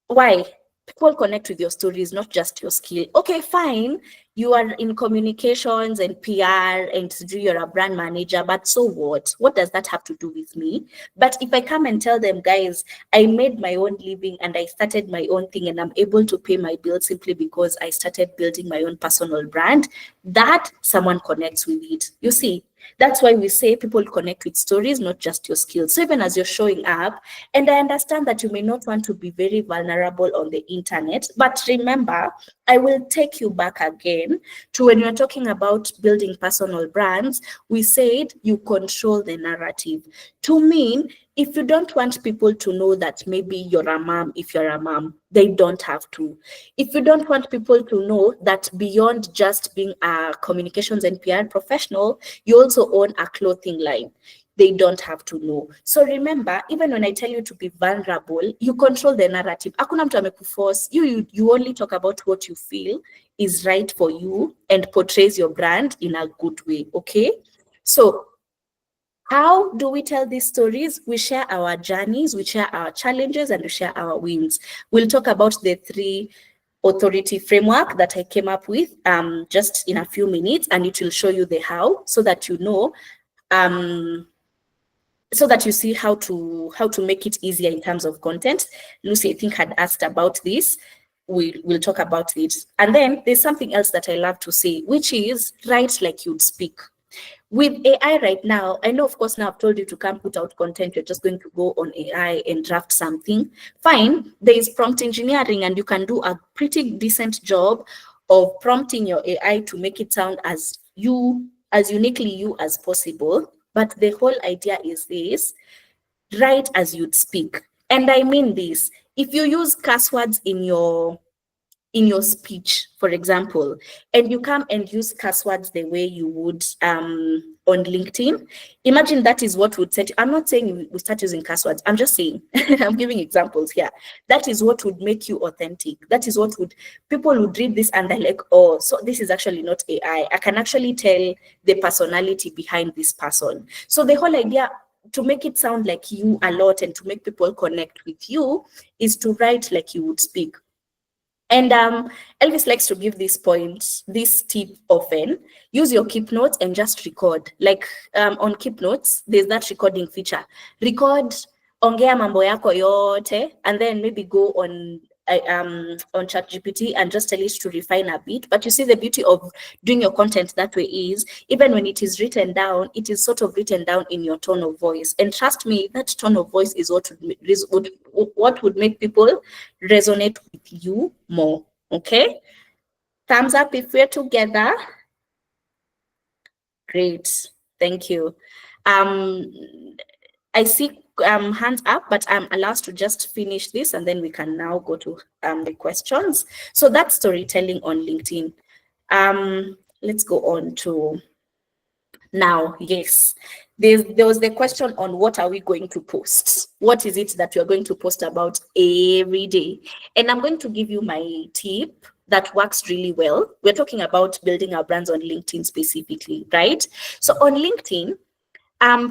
why? People connect with your stories, not just your skill. Okay, fine. You are in communications and PR and you're a brand manager, but so what? What does that have to do with me? But if I come and tell them, guys, I made my own living and I started my own thing and I'm able to pay my bills simply because I started building my own personal brand, that someone connects with it. You see, that's why we say people connect with stories, not just your skills. So even as you're showing up, and I understand that you may not want to be very vulnerable on the internet, but remember, I will take you back again to when you're talking about building personal brands, we said you control the narrative. To mean, if you don't want people to know that maybe you're a mom, if you're a mom, they don't have to. If you don't want people to know that beyond just being a communications and PR professional, you also own a clothing line, they don't have to know. So remember, even when I tell you to be vulnerable, you control the narrative. Hakuna mtu amekuforce. You only talk about what you feel is right for you and portrays your brand in a good way, okay? So how do we tell these stories? We share our journeys, we share our challenges, and we share our wins. We'll talk about the 3 authority framework that I came up with just in a few minutes, and it will show you the how, so that you know so that you see how to make it easier in terms of content. Lucy, I think, had asked about this. We'll talk about it. And then there's something else that I love to say, which is write like you'd speak. With AI right now, I know, of course, now I've told you to come put out content, you're just going to go on AI and draft something. Fine, there is prompt engineering, and you can do a pretty decent job of prompting your AI to make it sound as uniquely you as possible. But the whole idea is this: write as you'd speak. And I mean this: if you use curse words in your speech, for example, and you come and use curse words the way you would on LinkedIn, imagine that is what would set you. I'm not saying we start using curse words. I'm just saying, I'm giving examples here. That is what would make you authentic. That is what people would read this and they're like, oh, so this is actually not AI. I can actually tell the personality behind this person. So the whole idea to make it sound like you a lot and to make people connect with you is to write like you would speak. And Elvis likes to give this tip often. Use your keep notes and just record. Like on keep notes, there's that recording feature. Record, ongea mambo yako yote, and then maybe go on ChatGPT and just tell it to refine a bit. But you see, the beauty of doing your content that way is, even when it is written down, it is sort of written down in your tone of voice. And trust me, that tone of voice is what would make people resonate with you more. Okay? Thumbs up if we're together. Great. Thank you. I see hands up, but I'm allowed to just finish this and then we can now go to the questions. So that's storytelling on LinkedIn. Let's go on to now. Yes, there was the question on what are we going to post? What is it that you're going to post about every day? And I'm going to give you my tip that works really well. We're talking about building our brands on LinkedIn specifically, right? So on LinkedIn,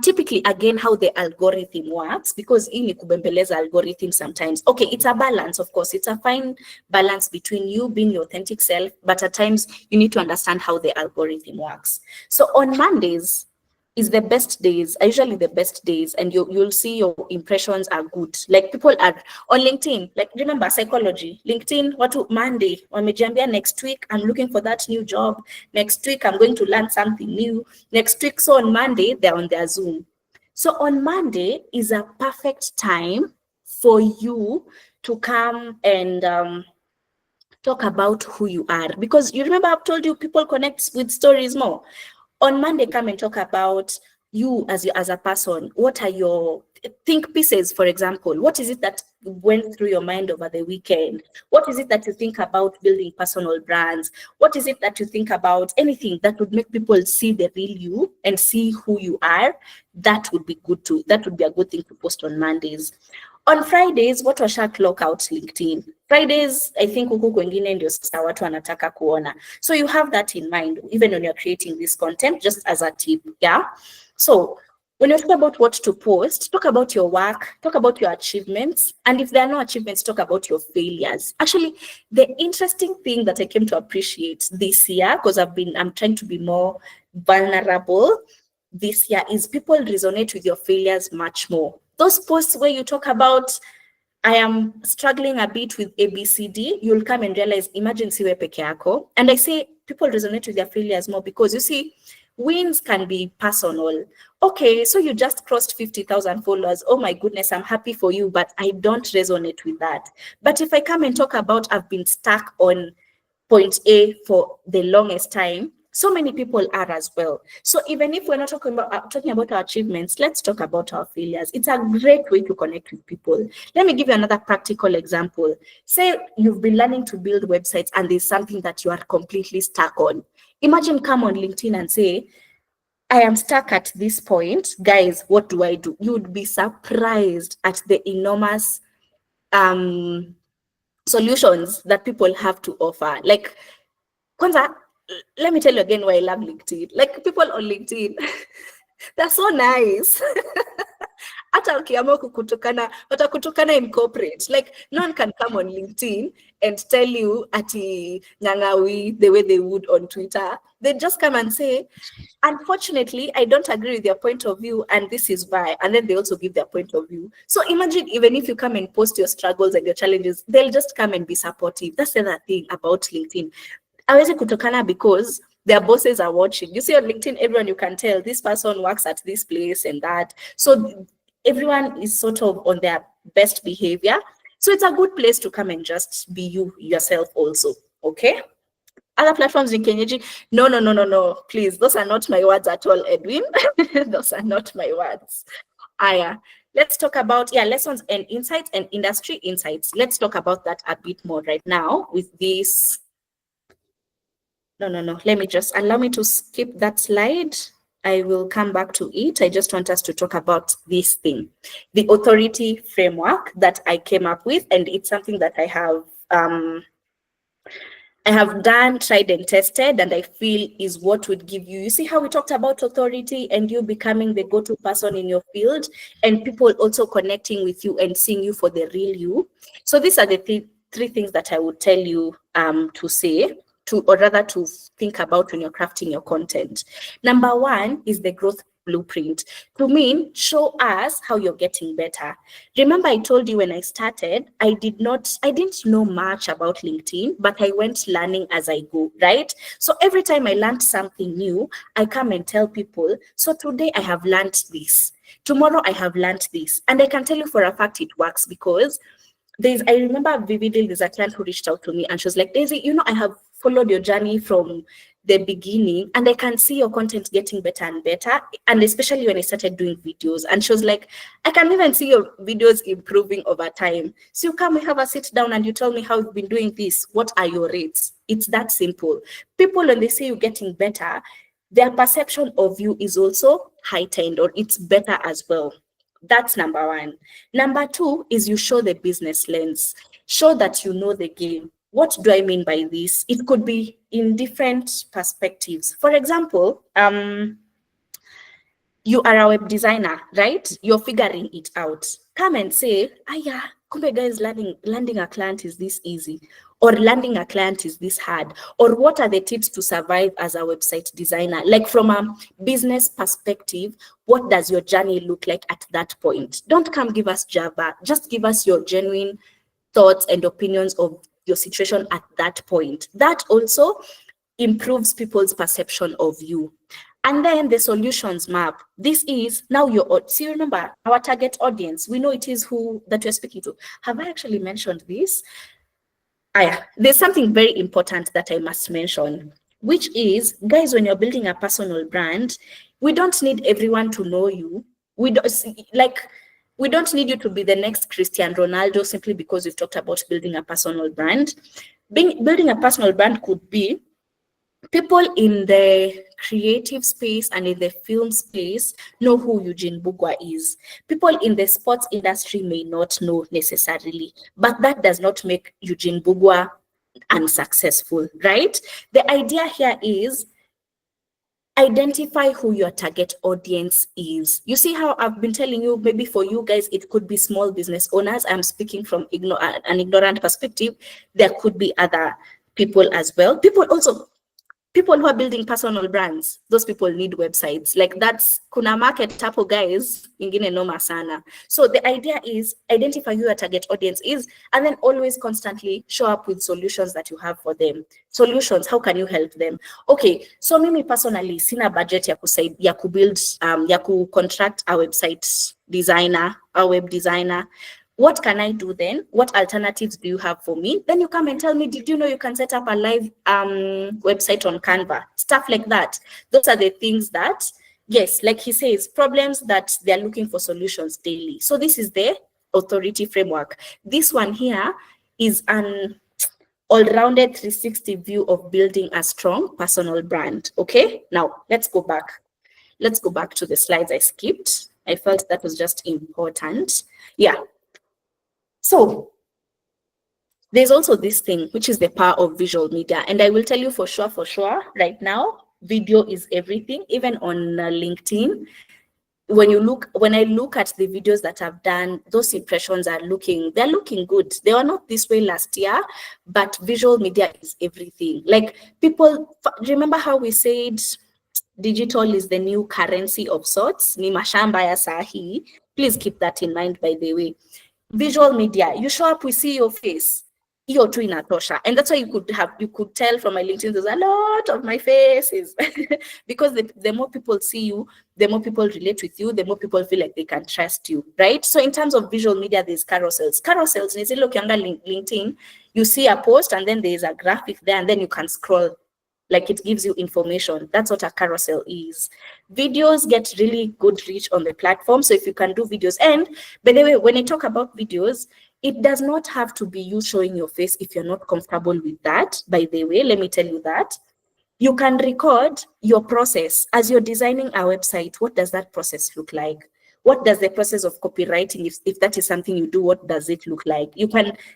typically, again, how the algorithm works, because in kubembeleza algorithm sometimes, okay, it's a balance, of course, it's a fine balance between you being your authentic self, but at times you need to understand how the algorithm works. So on Mondays is the best days, are usually the best days, and you'll see your impressions are good. Like people are on LinkedIn, like remember psychology, LinkedIn, what to Monday, wamejiambia next week, I'm looking for that new job. Next week, I'm going to learn something new. Next week, so on Monday, they're on their Zoom. So on Monday is a perfect time for you to come and talk about who you are. Because you remember I've told you people connect with stories more. On Monday, come and talk about you as a person. What are your think pieces, for example? What is it that went through your mind over the weekend? What is it that you think about building personal brands? What is it that you think about anything that would make people see the real you and see who you are? That would be good too. That would be a good thing to post on Mondays. On Fridays, what washa clock out LinkedIn. Fridays, I think huku kwengine ndio sasa watu wanataka kuona. So you have that in mind, even when you're creating this content, just as a tip, yeah? So when you talk about what to post, talk about your work, talk about your achievements. And if there are no achievements, talk about your failures. Actually, the interesting thing that I came to appreciate this year, because I'm trying to be more vulnerable this year, is people resonate with your failures much more. Those posts where you talk about, I am struggling a bit with ABCD, you'll come and realize, imagine siwe peke yako. And I say people resonate with their failures more because you see, wins can be personal. Okay, so you just crossed 50,000 followers. Oh my goodness, I'm happy for you, but I don't resonate with that. But if I come and talk about I've been stuck on point A for the longest time, so many people are as well. So even if we're not talking about our achievements, let's talk about our failures. It's a great way to connect with people. Let me give you another practical example. Say you've been learning to build websites and there's something that you are completely stuck on. Imagine come on LinkedIn and say, I am stuck at this point. Guys, what do I do? You would be surprised at the enormous solutions that people have to offer. Like, Kwanza, let me tell you again why I love LinkedIn. Like people on LinkedIn, they're so nice. Hata ukiamua kukutukana, watakutukana in corporate. Like no one can come on LinkedIn and tell you ati nyangawi the way they would on Twitter. They just come and say, unfortunately, I don't agree with your point of view, and this is why. And then they also give their point of view. So imagine even if you come and post your struggles and your challenges, they'll just come and be supportive. That's the other thing about LinkedIn. Hawezi kutokana because their bosses are watching. You see on LinkedIn, everyone you can tell this person works at this place and that. So everyone is sort of on their best behavior. So it's a good place to come and just be you yourself also. Okay. Other platforms in Kenyaji, no. Please, those are not my words at all, Edwin. Those are not my words. Aya. Let's talk about lessons and insights and industry insights. Let's talk about that a bit more right now with this. No. Let me just allow me to skip that slide. I will come back to it. I just want us to talk about this thing, the authority framework that I came up with, and it's something that I have done, tried and tested, and I feel is what would give you. You see how we talked about authority and you becoming the go-to person in your field, and people also connecting with you and seeing you for the real you. So these are the three things that I would tell you to say. Or rather to think about when you're crafting your content. Number one is the growth blueprint. To mean, show us how you're getting better. Remember, I told you when I started, I didn't know much about LinkedIn, but I went learning as I go, right? So every time I learned something new, I come and tell people, so today I have learned this. Tomorrow I have learned this. And I can tell you for a fact it works because I remember vividly, there's a client who reached out to me and she was like, Daisy, I have followed your journey from the beginning, and I can see your content getting better and better. And especially when I started doing videos, and she was like, I can even see your videos improving over time. So you come, we have a sit down and you tell me how you've been doing this. What are your rates? It's that simple. People, when they see you getting better, their perception of you is also heightened, or it's better as well. That's number one. Number two is you show the business lens. Show that you know the game. What do I mean by this? It could be in different perspectives. For example, you are a web designer, right? You're figuring it out. Come and say, yeah, kumbe guys, landing a client is this easy, or landing a client is this hard, or what are the tips to survive as a website designer? Like from a business perspective, what does your journey look like at that point? Don't come give us Java, just give us your genuine thoughts and opinions of your situation at that point. That also improves people's perception of you. And then the solutions map. This is now your, see, remember our target audience. We know it is who that you're speaking to. Have I actually mentioned this? There's something very important that I must mention, which is, guys, when you're building a personal brand, we don't need everyone to know you. We don't need you to be the next Cristiano Ronaldo simply because we've talked about building a personal brand. Building a personal brand could be people in the creative space and in the film space know who Eugene Bugwa is. People in the sports industry may not know necessarily, but that does not make Eugene Bugwa unsuccessful, right? The idea here is identify who your target audience is. You see how I've been telling you, maybe for you guys, it could be small business owners. I'm speaking from an ignorant perspective. There could be other people as well. People who are building personal brands, those people need websites. Like that's kuna market tapo guys, ingine noma sana. So the idea is identify who your target audience is, and then always constantly show up with solutions that you have for them. Solutions, how can you help them? Okay, so mimi personally, sina budget ya kubuild, ya contract a website designer, a web designer. What can I do then? What alternatives do you have for me? Then you come and tell me, did you know you can set up a live website on Canva? Stuff like that. Those are the things that, yes, like he says, problems that they're looking for solutions daily. So this is the authority framework. This one here is an all-rounded 360 view of building a strong personal brand. Okay, now let's go back. Let's go back to the slides I skipped. I felt that was just important. Yeah. So there's also this thing, which is the power of visual media. And I will tell you for sure, right now, video is everything, even on LinkedIn. When I look at the videos that I've done, those impressions they're looking good. They were not this way last year, but visual media is everything. Like people, remember how we said digital is the new currency of sorts? Ni mashamba ya sahi. Please keep that in mind, by the way. Visual media, you show up, we see your face. Hiyo tu inatosha. And that's why you could tell from my LinkedIn, there's a lot of my faces. Because the more people see you, the more people relate with you, the more people feel like they can trust you, right? So in terms of visual media, there's carousels. Carousels, you see, look, younger LinkedIn, you see a post and then there's a graphic there and then you can scroll. Like it gives you information. That's what a carousel is. Videos get really good reach on the platform. So if you can do videos, and by the way, when I talk about videos, it does not have to be you showing your face if you're not comfortable with that. By the way, let me tell you that. You can record your process as you're designing a website. What does that process look like? What does the process of copywriting, if that is something you do, what does it look like?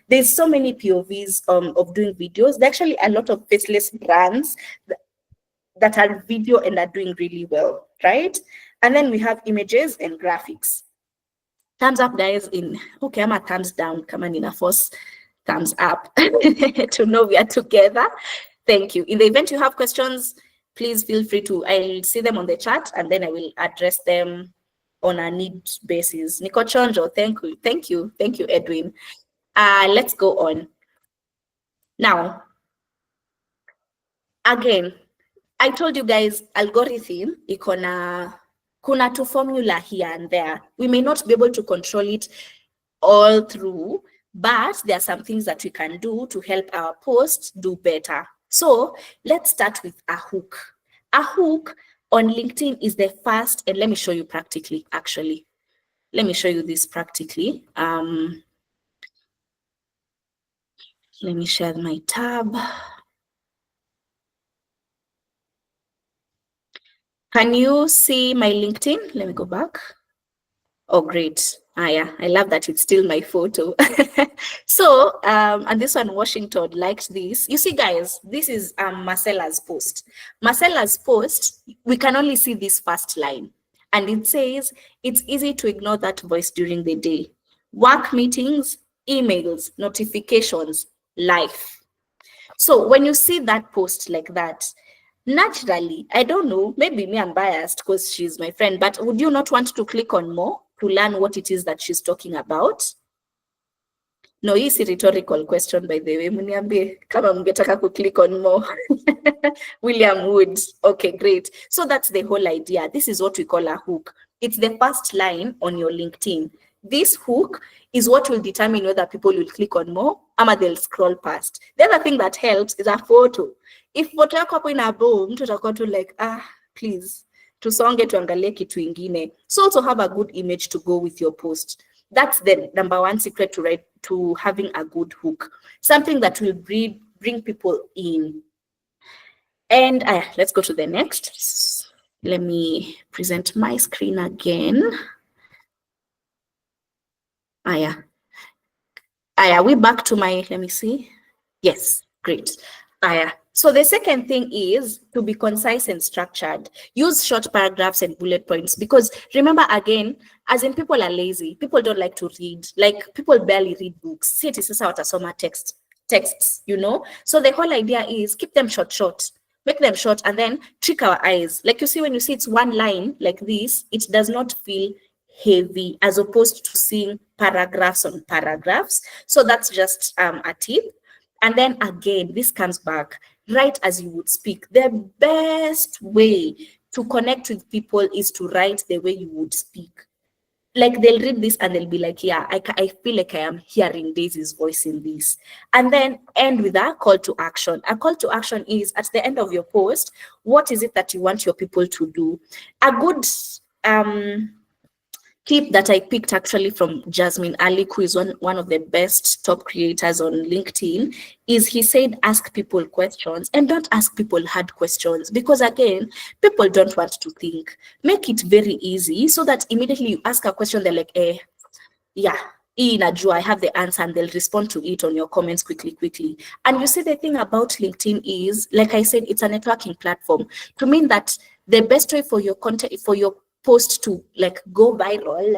There's so many POVs of doing videos. There are actually a lot of faceless brands that are video and are doing really well, right? And then we have images and graphics. Thumbs up, guys. Okay, I'm a thumbs down. Come on, in a force thumbs up to know we are together. Thank you. In the event you have questions, please feel free to, I'll see them on the chat and then I will address them on a need basis. Nico Chonjo, thank you, Edwin. Let's go on. Now, again, I told you guys, algorithm, kuna to formula here and there. We may not be able to control it all through, but there are some things that we can do to help our posts do better. So let's start with a hook. A hook on LinkedIn is the first, and let me show you practically, actually. Let me show you this practically. Let me share my tab. Can you see my LinkedIn? Let me go back. Oh, great. Yeah, I love that it's still my photo. So, and this one, Washington, liked this. You see, guys, this is Marcella's post. Marcella's post, we can only see this first line. And it says, it's easy to ignore that voice during the day. Work meetings, emails, notifications, life. So when you see that post like that, naturally, I don't know, maybe me, I'm biased because she's my friend, but would you not want to click on more to learn what it is that she's talking about? No, hii si rhetorical question, by the way. Mniambie kama mngetaka click on more. William Wood. Okay, great. So that's the whole idea. This is what we call a hook. It's the first line on your LinkedIn. This hook is what will determine whether people will click on more or they'll scroll past. The other thing that helps is a photo. If photo yako hapo ina boom, tutakuwa tu like, please, tusonge tuangalie kitu ingine. So also have a good image to go with your post. That's the number one secret to having a good hook, something that will bring people in. And let's go to the next. Let me present my screen again. We back to my, let me see. Yes, great. So the second thing is to be concise and structured. Use short paragraphs and bullet points, because remember, again, as in, people are lazy. People don't like to read. Like, people barely read books. See, it is watasoma texts, you know? So the whole idea is keep them short. Make them short and then trick our eyes. Like, you see, when you see it's one line like this, it does not feel heavy as opposed to seeing paragraphs on paragraphs. So that's just a tip. And then again, this comes back, write as you would speak. The best way to connect with people is to write the way you would speak. Like, they'll read this and they'll be like, yeah, I feel like I am hearing Daisy's voice in this. And then end with a call to action. A call to action is at the end of your post, what is it that you want your people to do? A good tip that I picked actually from Jasmine Ali, who is one of the best top creators on LinkedIn, is he said, ask people questions and don't ask people hard questions, because again, people don't want to think. Make it very easy so that immediately you ask a question, they're like, yeah, I have the answer, and they'll respond to it on your comments quickly. And you see, the thing about LinkedIn is, like I said, it's a networking platform. To mean that the best way for your content, for your post to like go viral,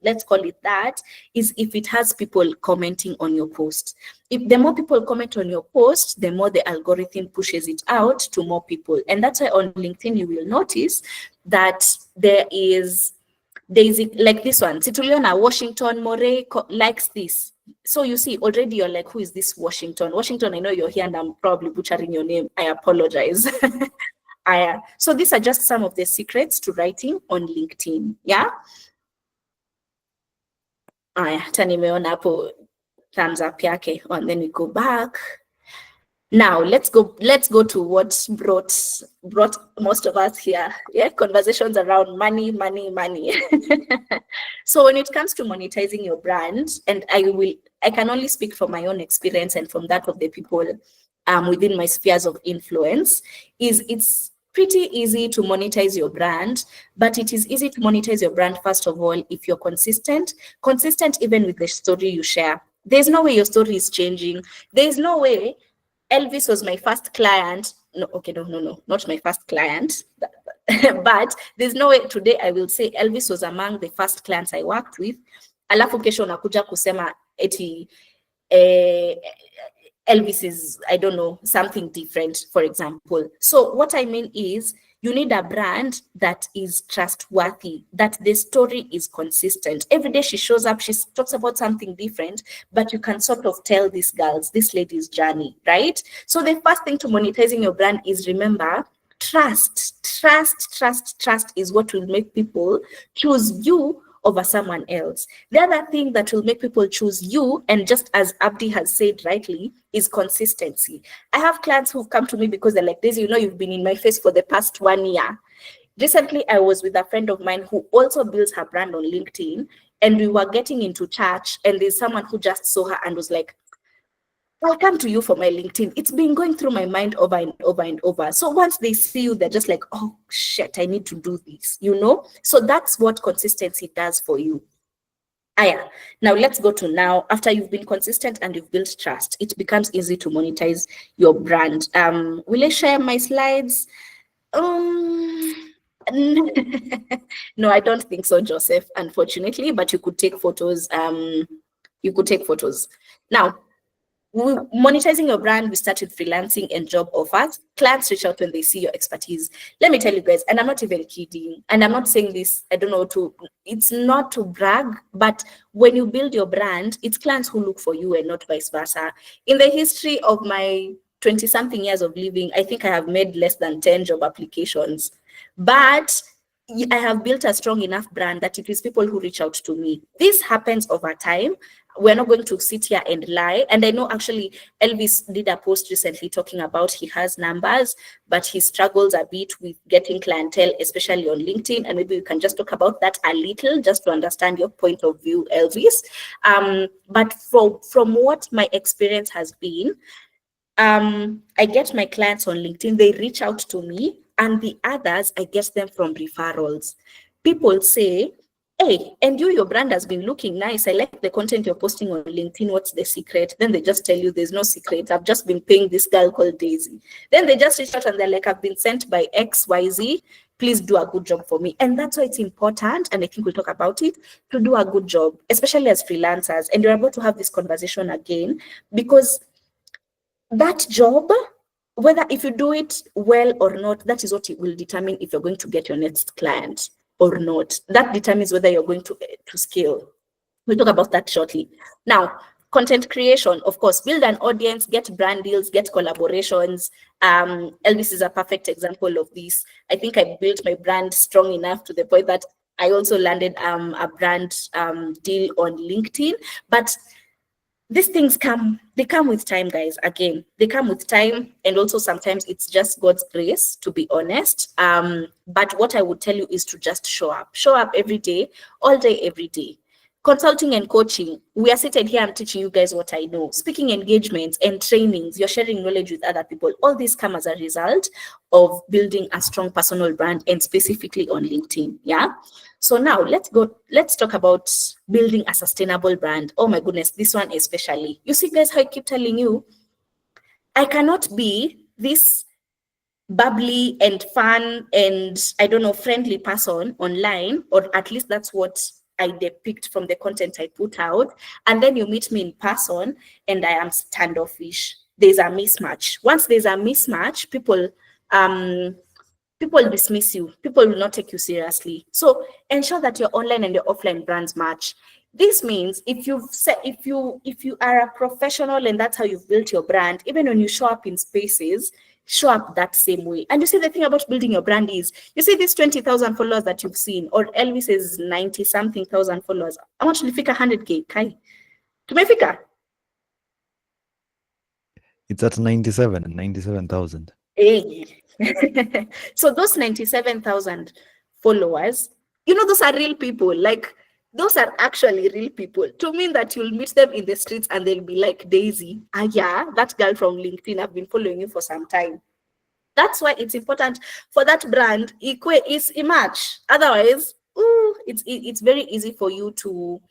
let's call it that, is if it has people commenting on your post. If the more people comment on your post, the more the algorithm pushes it out to more people. And that's why on LinkedIn you will notice that there is Daisy, like this one, Situliona Washington Moray likes this. So you see, already you're like, who is this Washington? Washington, I know you're here and I'm probably butchering your name. I apologize. So these are just some of the secrets to writing on LinkedIn. Yeah. Tanimeona hapo thumbs up yake. And then we go back. Now let's go to what brought most of us here. Yeah, conversations around money. So when it comes to monetizing your brand, and I can only speak from my own experience and from that of the people within my spheres of influence, it's pretty easy to monetize your brand, but it is easy to monetize your brand, first of all, if you're consistent even with the story you share. There's no way your story is changing. There's no way Elvis was my first client. No, not my first client. But there's no way today I will say Elvis was among the first clients I worked with. Alafu kesho nakuja kusema eti Elvis is, I don't know, something different, for example. So what I mean is, you need a brand that is trustworthy, that the story is consistent. Every day she shows up, she talks about something different, but you can sort of tell this lady's journey, right? So the first thing to monetizing your brand is, remember, trust is what will make people choose you over someone else. The other thing that will make people choose you, and just as Abdi has said rightly, is consistency. I have clients who've come to me because they're like, Daisy, you've been in my face for the past 1 year. Recently, I was with a friend of mine who also builds her brand on LinkedIn, and we were getting into chat, and there's someone who just saw her and was like, I'll come to you for my LinkedIn. It's been going through my mind over and over and over. So once they see you, they're just like, oh shit, I need to do this, So that's what consistency does for you. Yeah. Now let's go to now. After you've been consistent and you've built trust, it becomes easy to monetize your brand. Will I share my slides? No, I don't think so, Joseph, unfortunately, but you could take photos. Now, monetizing your brand, we start with freelancing and job offers. Clients reach out when they see your expertise. Let me tell you guys, and I'm not even kidding, and I'm not saying this, it's not to brag, but when you build your brand, it's clients who look for you and not vice versa. In the history of my 20-something years of living, I think I have made less than 10 job applications, but I have built a strong enough brand that it is people who reach out to me. This happens over time. We're not going to sit here and lie. And I know actually Elvis did a post recently talking about he has numbers, but he struggles a bit with getting clientele, especially on LinkedIn. And maybe we can just talk about that a little, just to understand your point of view, Elvis. But from what my experience has been, I get my clients on LinkedIn, they reach out to me, and the others, I get them from referrals. People say, hey, and your brand has been looking nice. I like the content you're posting on LinkedIn. What's the secret? Then they just tell you there's no secret. I've just been paying this girl called Daisy. Then they just reach out and they're like, I've been sent by XYZ. Please do a good job for me. And that's why it's important, and I think we'll talk about it, to do a good job, especially as freelancers. And you're about to have this conversation again, because that job, whether if you do it well or not, that is what it will determine if you're going to get your next client or not. That determines whether you're going to scale. We'll talk about that shortly. Now, content creation, of course, build an audience, get brand deals, get collaborations. Elvis is a perfect example of this. I think I built my brand strong enough to the point that I also landed a brand deal on LinkedIn. But these things come with time, guys. Again, they come with time, and also sometimes it's just God's grace, to be honest. But what I would tell you is to just show up every day, all day, every day. Consulting and coaching, we are seated here, I'm teaching you guys what I know. Speaking engagements and trainings, you're sharing knowledge with other people. All these come as a result of building a strong personal brand, and specifically on LinkedIn. Yeah. So now let's talk about building a sustainable brand. Oh my goodness, this one especially. You see, guys, how I keep telling you, I cannot be this bubbly and fun and friendly person online, or at least that's what I depict from the content I put out. And then you meet me in person and I am standoffish. There's a mismatch. Once there's a mismatch, people dismiss you. People will not take you seriously. So ensure that your online and your offline brands match. This means if you are a professional and that's how you've built your brand, even when you show up in spaces, show up that same way. And you see, the thing about building your brand is, you see these 20,000 followers that you've seen, or Elvis's 90-something thousand followers. I want you to fika 100K. Kai. Tumefika? It's at 97,000. Hey. So those 97,000 followers, those are real people. Like, those are actually real people. To mean that you'll meet them in the streets and they'll be like, Daisy, yeah, that girl from LinkedIn, I've been following you for some time. That's why it's important for that brand is a match. Otherwise, it's very easy for you to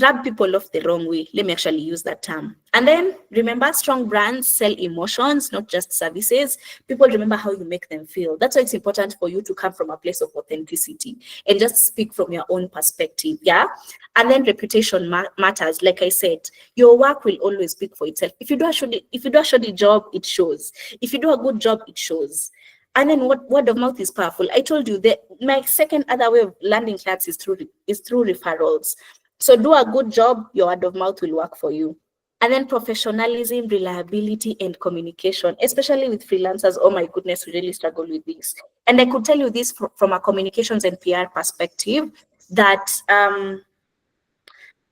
rub people off the wrong way. Let me actually use that term. And then remember, strong brands sell emotions, not just services. People remember how you make them feel. That's why it's important for you to come from a place of authenticity and just speak from your own perspective. Yeah. And then reputation matters. Like I said, your work will always speak for itself. If you do a shoddy job, it shows. If you do a good job, it shows. And then word of mouth is powerful. I told you that my second other way of landing clients is through referrals. So do a good job, your word of mouth will work for you. And then professionalism, reliability, and communication, especially with freelancers. Oh my goodness, we really struggle with this. And I could tell you this from a communications and PR perspective, that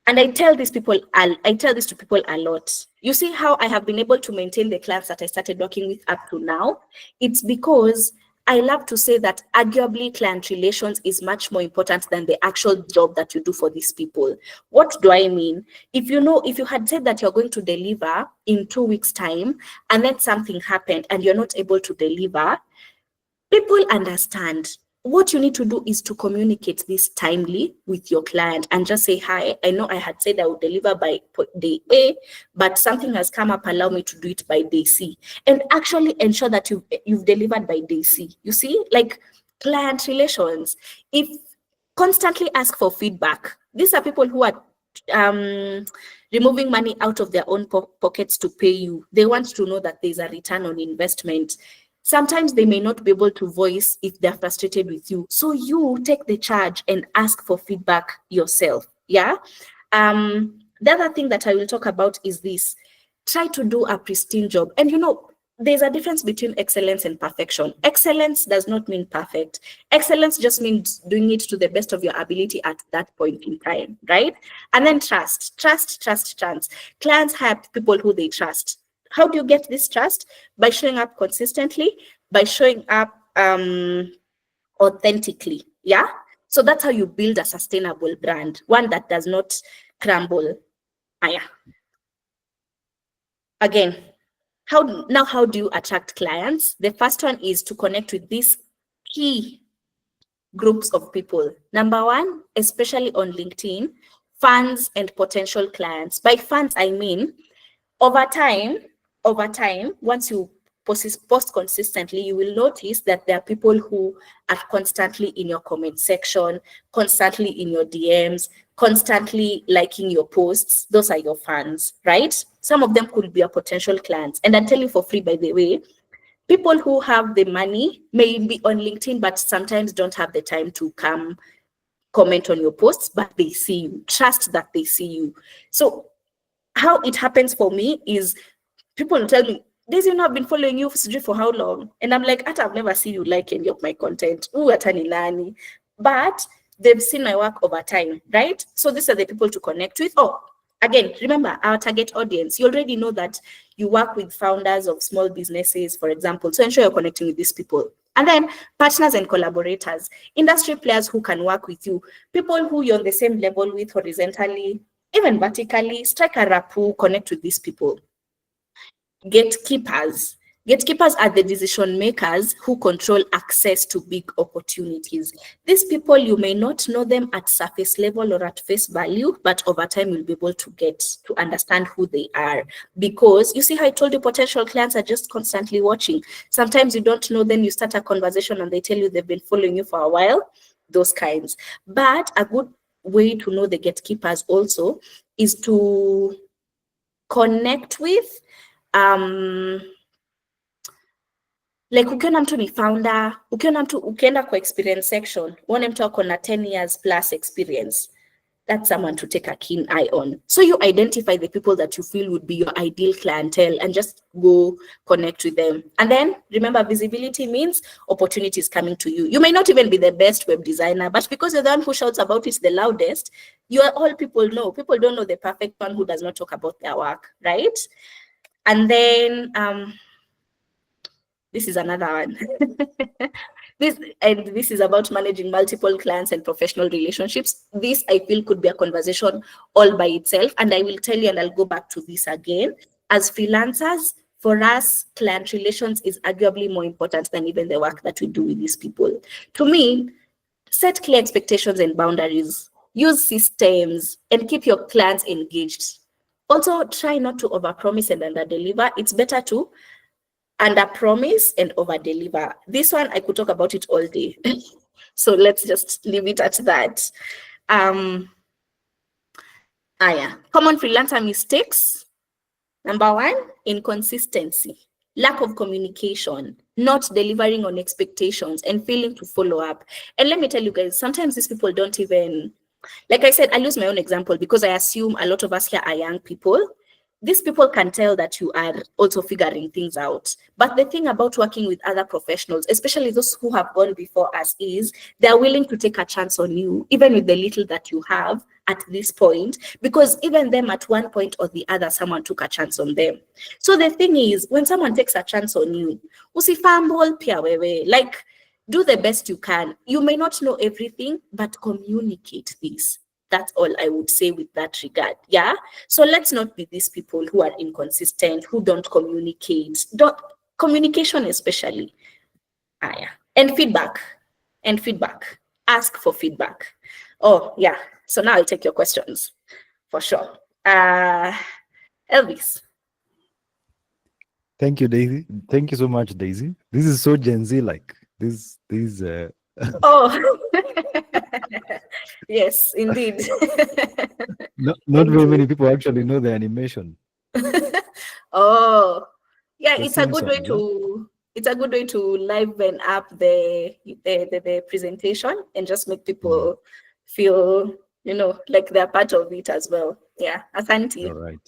and I tell this to people a lot. You see how I have been able to maintain the clients that I started working with up to now? It's because I love to say that arguably client relations is much more important than the actual job that you do for these people. What do I mean? If you had said that you're going to deliver in 2 weeks' time, and then something happened and you're not able to deliver, people understand. What you need to do is to communicate this timely with your client and just say, hi, I know I had said I would deliver by day A, but something has come up, allow me to do it by day C. And actually ensure that you've delivered by day C. You see, like client relations, if constantly ask for feedback. These are people who are removing money out of their own pockets to pay you. They want to know that there's a return on investment. Sometimes they may not be able to voice if they're frustrated with you. So you take the charge and ask for feedback yourself. Yeah. The other thing that I will talk about is this. Try to do a pristine job. And there's a difference between excellence and perfection. Excellence does not mean perfect. Excellence just means doing it to the best of your ability at that point in time, right? And then trust. Clients have people who they trust. How do you get this trust? By showing up consistently, by showing up authentically. Yeah. So that's how you build a sustainable brand, one that does not crumble. Yeah. Again, how do you attract clients? The first one is to connect with these key groups of people. Number one, especially on LinkedIn, fans and potential clients. By fans, I mean over time, once you post consistently, you will notice that there are people who are constantly in your comment section, constantly in your DMs, constantly liking your posts. Those are your fans, right? Some of them could be your potential clients. And I tell you for free, by the way, people who have the money may be on LinkedIn, but sometimes don't have the time to come comment on your posts, but they see you. Trust that they see you. So how it happens for me is people will tell me, Daisy, I've been following you for how long? And I'm like, I've never seen you like any of my content. Ooh, atani nani. But they've seen my work over time, right? So these are the people to connect with. Oh, again, remember our target audience. You already know that you work with founders of small businesses, for example. So ensure you're connecting with these people. And then partners and collaborators, industry players who can work with you, people who you're on the same level with horizontally, even vertically. Strike a rapport, connect with these people. Gatekeepers are the decision makers who control access to big opportunities. These people, you may not know them at surface level or at face value, but over time you'll be able to get to understand who they are. Because you see how I told you potential clients are just constantly watching. Sometimes you don't know, then you start a conversation and they tell you they've been following you for a while, those kinds. But a good way to know the gatekeepers also is to connect with like ukiona mtu ni founder, ukienda kwa experience section, uone mtu ako na 10 years plus experience, that's someone to take a keen eye on. So you identify the people that you feel would be your ideal clientele and just go connect with them. And then remember, visibility means opportunities coming to you. You may not even be the best web designer, but because you're the one who shouts about it the loudest, you are all people know. People don't know the perfect one who does not talk about their work, right? And then this is another one. This is about managing multiple clients and professional relationships. This I feel could be a conversation all by itself. And I will tell you, and I'll go back to this again. As freelancers, for us, client relations is arguably more important than even the work that we do with these people. To me, set clear expectations and boundaries. Use systems and keep your clients engaged. Also, try not to overpromise and underdeliver. It's better to underpromise and overdeliver. This one, I could talk about it all day. So let's just leave it at that. Common freelancer mistakes. Number one, inconsistency, lack of communication, not delivering on expectations, and failing to follow up. And let me tell you guys, sometimes these people don't even, like I said, I use my own example because I assume a lot of us here are young people. these people can tell that you are also figuring things out. But the thing about working with other professionals, especially those who have gone before us, is they're willing to take a chance on you, even with the little that you have at this point, because even them at one point or the other, someone took a chance on them. So the thing is, when someone takes a chance on you, usifumble pia wewe, like, do the best you can. You may not know everything, but communicate this. That's all I would say with that regard. Yeah. So let's not be these people who are inconsistent, who don't communicate. Communication, especially. Yeah. And feedback. Ask for feedback. Oh, yeah. So now I'll take your questions for sure. Elvis. Thank you, Daisy. Thank you so much, Daisy. This is so Gen Z like. Oh, yes, indeed. Not very many people actually know the animation. Oh, yeah, The it's a good way Simpsons, huh? to liven up the presentation and just make people feel, like they're part of it as well. Yeah, asante. All right.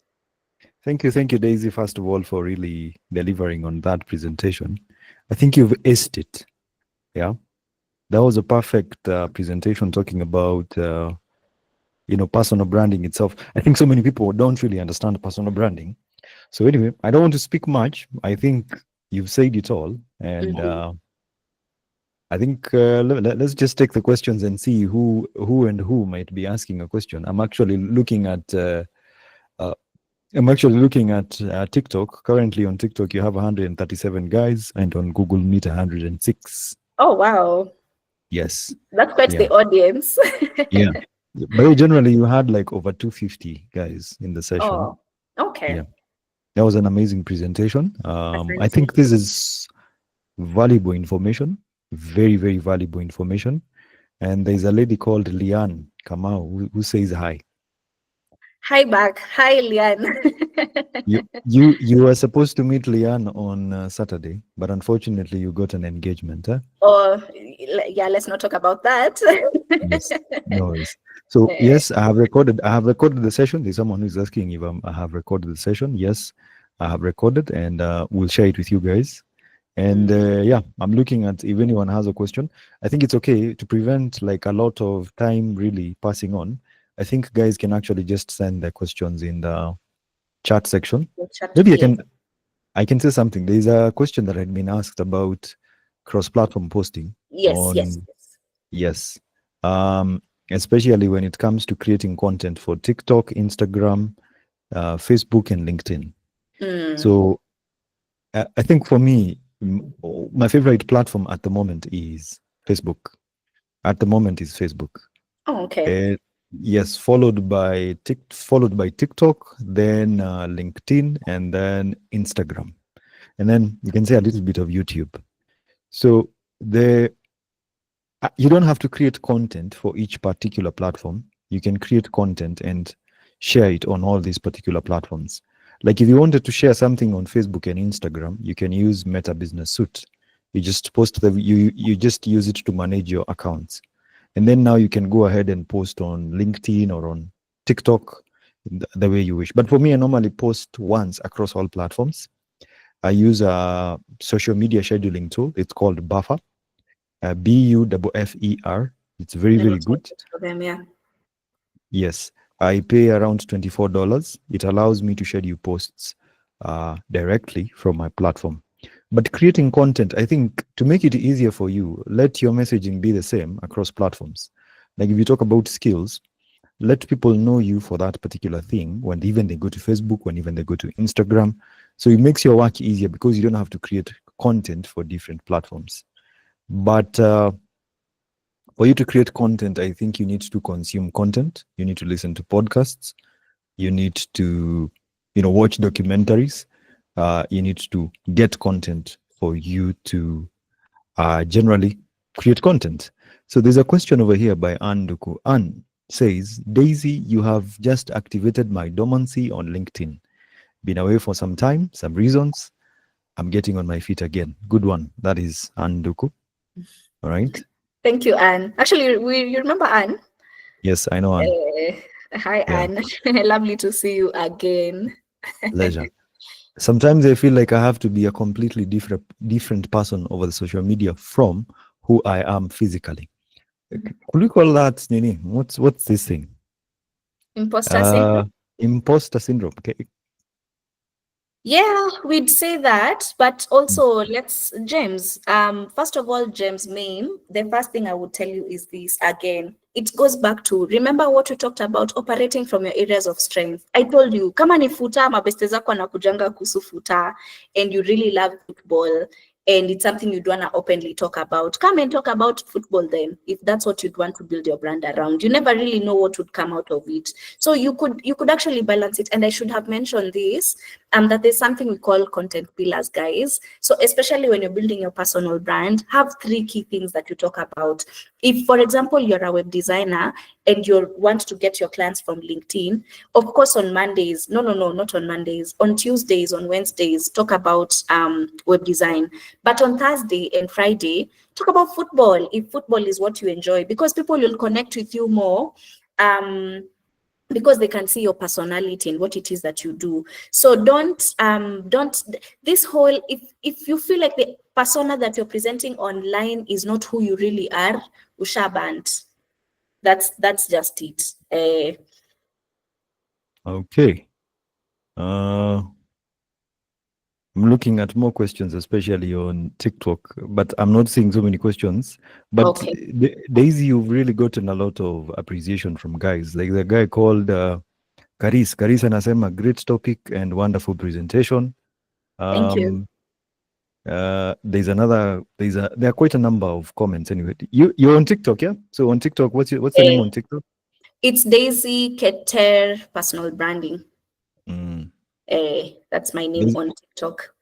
Thank you, Daisy, first of all, for really delivering on that presentation. I think you've aced it. Yeah, that was a perfect presentation talking about personal branding itself. I think so many people don't really understand personal branding. So anyway, I don't want to speak much. I think you've said it all, and I think let's just take the questions and see who might be asking a question. I'm actually looking at TikTok. Currently on TikTok, you have 137 guys, and on Google Meet 106. Oh wow! Yes, that's quite the audience. Yeah, but generally you had like over 250 guys in the session. Oh, okay. Yeah, that was an amazing presentation. I think this is valuable information, very, very valuable information. And there's a lady called Lian Kamau who says hi. Hi back. Hi, Lian. You were supposed to meet Lian on Saturday, but unfortunately you got an engagement. Huh? Oh, yeah. Let's not talk about that. Yes, no worries. So yes, I have recorded the session. There's someone who's asking if I have recorded the session. Yes, I have recorded, and we'll share it with you guys. And yeah, I'm looking at if anyone has a question. I think it's okay to prevent like a lot of time really passing on. I think guys can actually just send their questions in the chat section. Maybe I can say something. There's a question that had been asked about cross-platform posting. Yes. Especially when it comes to creating content for TikTok, Instagram, Facebook, and LinkedIn. So I think for me, my favorite platform at the moment is Facebook. Oh, okay. Yes, followed by TikTok, then LinkedIn, and then Instagram, and then you can say a little bit of YouTube. So you don't have to create content for each particular platform. You can create content and share it on all these particular platforms. Like if you wanted to share something on Facebook and Instagram, you can use Meta Business Suite. You just post you just use it to manage your accounts. And then now you can go ahead and post on LinkedIn or on TikTok the way you wish. But for me, I normally post once across all platforms. I use a social media scheduling tool. It's called Buffer, Buffer. It's very, very good. Yes, I pay around $24. It allows me to schedule posts directly from my platform. But creating content, I think to make it easier for you, let your messaging be the same across platforms. Like if you talk about skills, let people know you for that particular thing when even they go to Facebook, when even they go to Instagram. So it makes your work easier because you don't have to create content for different platforms. But for you to create content, I think you need to consume content. You need to listen to podcasts. You need to, watch documentaries. You need to get content for you to generally create content. So there's a question over here by Ann Duku. Ann says, Daisy, you have just activated my dormancy on LinkedIn. Been away for some time, some reasons. I'm getting on my feet again. Good one. That is Ann Duku. All right. Thank you, Anne. Actually, you remember Anne? Yes, I know Anne. Hi, Anne. Lovely to see you again. Pleasure. Sometimes I feel like I have to be a completely different person over the social media from who I am physically. Could we call that Nini? What's this thing? Imposter syndrome. Imposter syndrome. Okay. Yeah, we'd say that, but also James, first of all, James main, the first thing I would tell you is this again. It goes back to, remember what we talked about, operating from your areas of strength. I told you, kama ni futa, mabeste zako wanakujanga kuhusu futa, and you really love football, and it's something you'd want to openly talk about, come and talk about football then, if that's what you'd want to build your brand around. You never really know what would come out of it. So you could actually balance it. And I should have mentioned this, that there's something we call content pillars, guys. So especially when you're building your personal brand, have 3 key things that you talk about. If, for example, you're a web designer and you want to get your clients from LinkedIn, of course, on Mondays, not on Mondays, on Tuesdays, on Wednesdays, talk about web design. But on Thursday and Friday, talk about football, if football is what you enjoy, because people will connect with you more. Because they can see your personality and what it is that you do. So don't this whole, if you feel like the persona that you're presenting online is not who you really are, ushabant. That's just it. Okay. I'm looking at more questions, especially on TikTok, but I'm not seeing so many questions. But Okay. Daisy, you've really gotten a lot of appreciation from guys. Like the guy called Karis anasema, great topic and wonderful presentation. Thank you. There are quite a number of comments anyway. You're on TikTok, yeah? So on TikTok, what's the name on TikTok? It's Daisy Keter Personal Branding. That's my name on TikTok.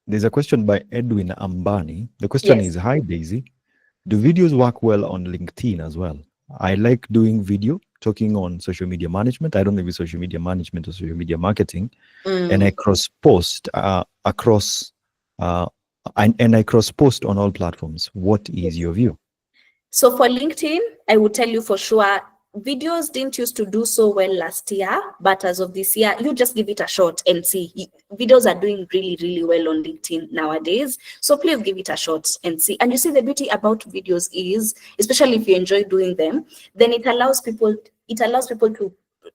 There's a question by Edwin Ambani. The question is, hi Daisy, do videos work well on LinkedIn as well? I like doing video, talking on social media management. I don't know if it's social media management or social media marketing. And I cross-post across and I cross-post on all platforms. What is your view? So for LinkedIn, I would tell you for sure, videos didn't used to do so well last year, but as of this year, you just give it a shot and see. Videos are doing really, really well on LinkedIn nowadays. So please give it a shot and see. And you see, the beauty about videos is, especially if you enjoy doing them, then it allows people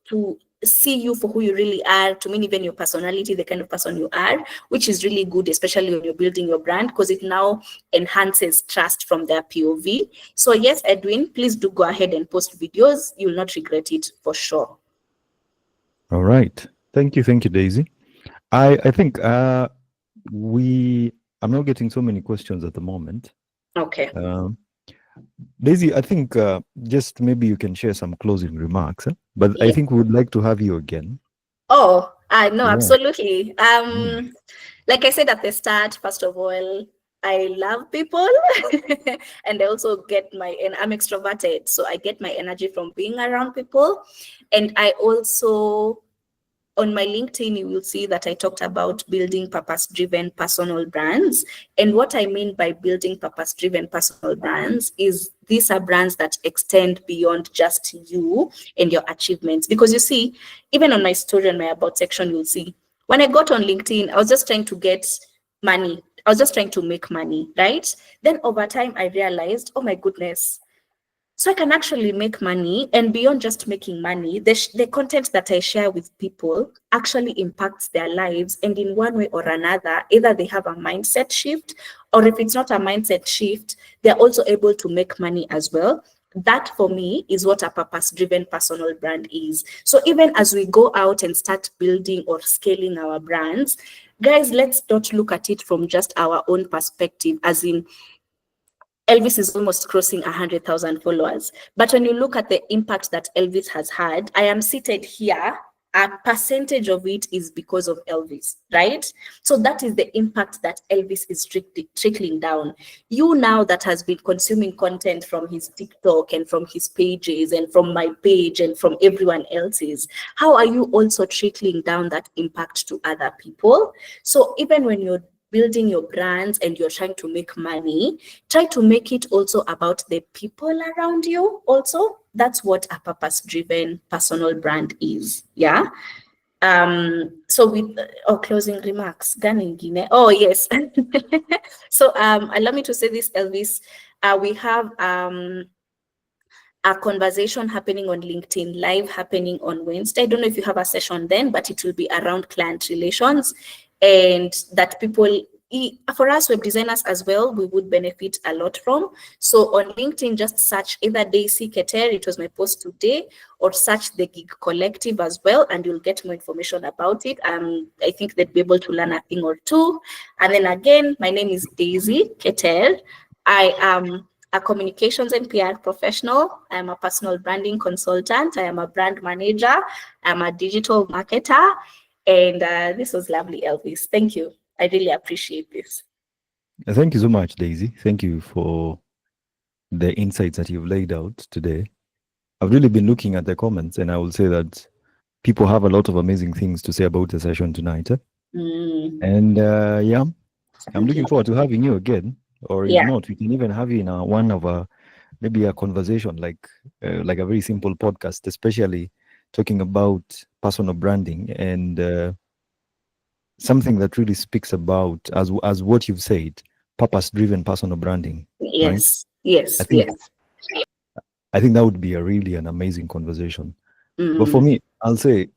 to see you for who you really are, to mean even your personality, the kind of person you are, which is really good, especially when you're building your brand, because it now enhances trust from their POV. So yes, Edwin, please do go ahead and post videos. You will not regret it for sure. All right. Thank you, Daisy. I think I'm not getting so many questions at the moment. Okay. Daisy, I think just maybe you can share some closing remarks, but I think we would like to have you again. Oh, no, absolutely. Like I said at the start, first of all, I love people and I also and I'm extroverted. So I get my energy from being around people. And I also, on my LinkedIn, you will see that I talked about building purpose-driven personal brands. And what I mean by building purpose-driven personal brands is these are brands that extend beyond just you and your achievements. Because you see, even on my story and my about section, you'll see, when I got on LinkedIn, I was just trying to get money. I was just trying to make money, right? Then over time, I realized, oh my goodness, so I can actually make money, and beyond just making money, the content that I share with people actually impacts their lives. And in one way or another, either they have a mindset shift, or if it's not a mindset shift, they're also able to make money as well. That for me is what a purpose-driven personal brand is. So even as we go out and start building or scaling our brands, guys, let's not look at it from just our own perspective, as in, Elvis is almost crossing 100,000 followers. But when you look at the impact that Elvis has had, I am seated here, a percentage of it is because of Elvis, right? So that is the impact that Elvis is trickling down. You now that has been consuming content from his TikTok and from his pages and from my page and from everyone else's, how are you also trickling down that impact to other people? So even when you're building your brands and you're trying to make money, try to make it also about the people around you also. That's what a purpose-driven personal brand is, yeah? So with closing remarks, gani ingine? Oh yes. So allow me to say this, Elvis. We have a conversation happening on LinkedIn Live happening on Wednesday. I don't know if you have a session then, but it will be around client relations, and that people, for us web designers as well, we would benefit a lot from. So on LinkedIn, just search either Daisy Keter, it was my post today, or search the Gig Collective as well, and you'll get more information about it. I think they'd be able to learn a thing or two. And then again, my name is Daisy Keter. I am a communications and PR professional. I am a personal branding consultant. I am a brand manager. I'm a digital marketer. And this was lovely, Elvis. Thank you. I really appreciate this. Thank you so much, Daisy. Thank you for the insights that you've laid out today. I've really been looking at the comments, and I will say that people have a lot of amazing things to say about the session tonight. And yeah, I'm looking forward to having you again. Or if not, we can even have you in one of a maybe a conversation like a very simple podcast, especially talking about personal branding and something that really speaks about as what you've said, purpose-driven personal branding. Yes, right? yes, I think that would be an amazing conversation. But for me, I'll say,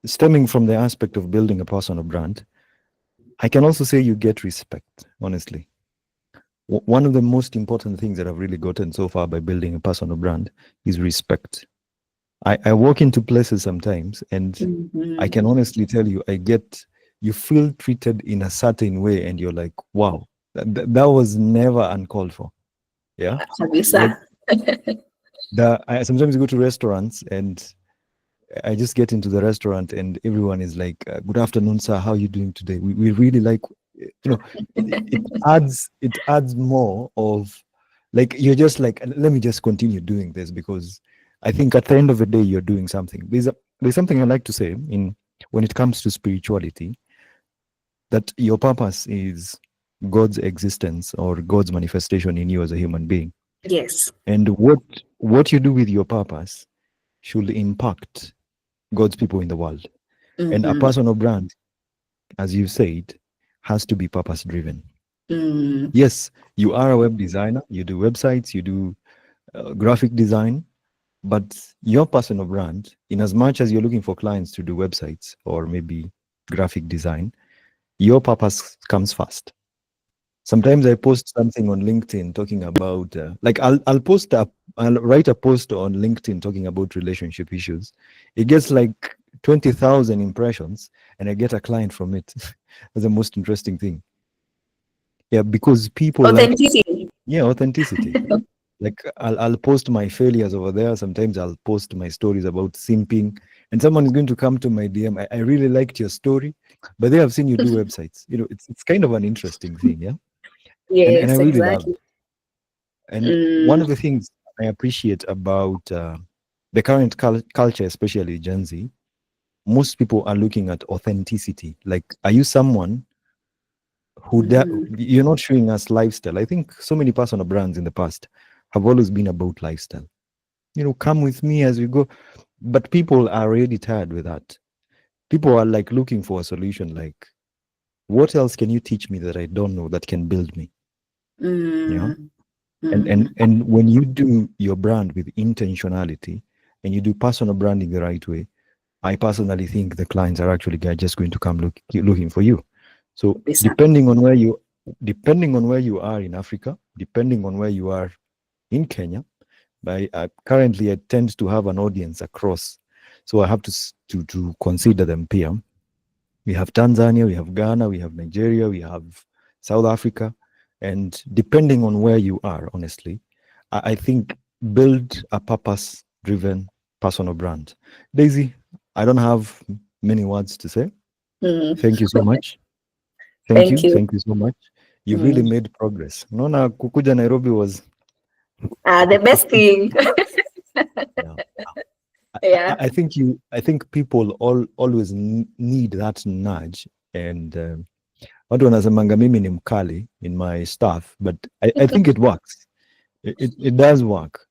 stemming from the aspect of building a personal brand, I can also say you get respect, honestly. One of the most important things that I've really gotten so far by building a personal brand is respect. I walk into places sometimes and I can honestly tell you, you feel treated in a certain way and you're like, wow, that was never uncalled for. Yeah. I sometimes go to restaurants and I just get into the restaurant and everyone is like, good afternoon, sir. How are you doing today? We really like, it adds more of like, you're just like, let me just continue doing this because I think at the end of the day, you're doing something. There's something I like to say when it comes to spirituality, that your purpose is God's existence or God's manifestation in you as a human being. Yes. And what you do with your purpose should impact God's people in the world. And a personal brand, as you said, has to be purpose driven. Yes, you are a web designer, you do websites, you do graphic design, but your personal brand, in as much as you're looking for clients to do websites or maybe graphic design, your purpose comes first. Sometimes I post something on LinkedIn talking about, I'll write a post on LinkedIn talking about relationship issues. It gets like 20,000 impressions and I get a client from it. That's the most interesting thing. Yeah, because people authenticity. Authenticity. Like I'll post my failures over there. Sometimes I'll post my stories about simping and someone is going to come to my DM. I really liked your story, but they have seen you do websites. It's kind of an interesting thing. Yeah. Yes, and I really love exactly. it. And one of the things I appreciate about the current culture, especially Gen Z, most people are looking at authenticity. Like, are you someone who you're not showing us lifestyle? I think so many personal brands in the past have always been about lifestyle. Come with me as we go. But people are really tired with that. People are like looking for a solution. Like, what else can you teach me that I don't know that can build me? And when you do your brand with intentionality and you do personal branding the right way, I personally think the clients are actually just going to come looking for you. So depending on where you are in Africa, depending on where you are in Kenya, currently I tend to have an audience across, so I have to consider them here. We have Tanzania, we have Ghana, we have Nigeria, we have South Africa. And depending on where you are, honestly, I think build a purpose-driven personal brand. Daisy, I don't have many words to say. Thank you so much. Thank you so much. You've really made progress. Nona kukuja Nairobi was the best thing. Yeah. I think people always need that nudge, and watu wanasemanga mimi ni mkali in my stuff, but I think it works. It does work.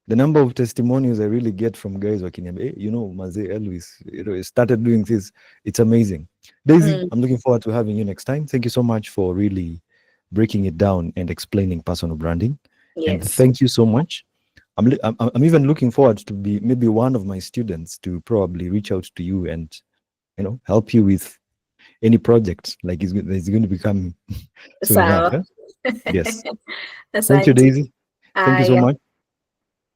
the number of testimonials I really get from guys wakiniambia, hey, you know, Maze Elvis, you know, started doing this. It's amazing. Daisy, I'm looking forward to having you next time. Thank you so much for really breaking it down and explaining personal branding. And Yes. thank you so much. I'm even looking forward to be maybe one of my students to probably reach out to you and, you know, help you with any project like it's going to become soon enough. So, Yes. Thank you, Daisy. Thank you so yeah. much.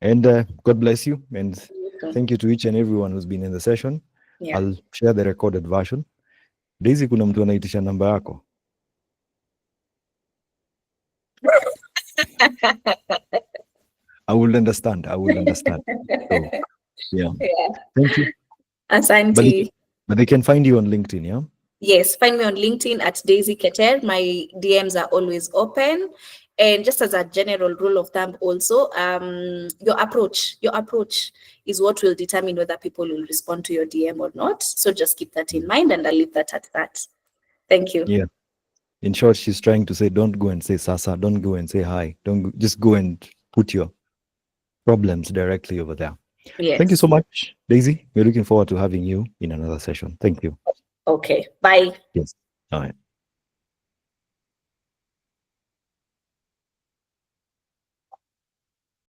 And God bless you. And thank you to each and everyone who's been in the session. Yeah. I'll share the recorded version. Daisy, kuna mtu anaitisha namba yako? I will understand. I will understand. So, yeah. Thank you. Asante. But they can find you on LinkedIn, yeah? Yes, find me on LinkedIn at Daisy Keter. My DMs are always open. And just as a general rule of thumb also, your approach is what will determine whether people will respond to your DM or not. So just keep that in mind, and I'll leave that at that. Thank you. Yeah. In short, she's trying to say, don't go and say Sasa, don't go and say hi. Just go and put your problems directly over there. Yes. Thank you so much, Daisy. We're looking forward to having you in another session. Thank you. Okay. Bye. Yes. All right.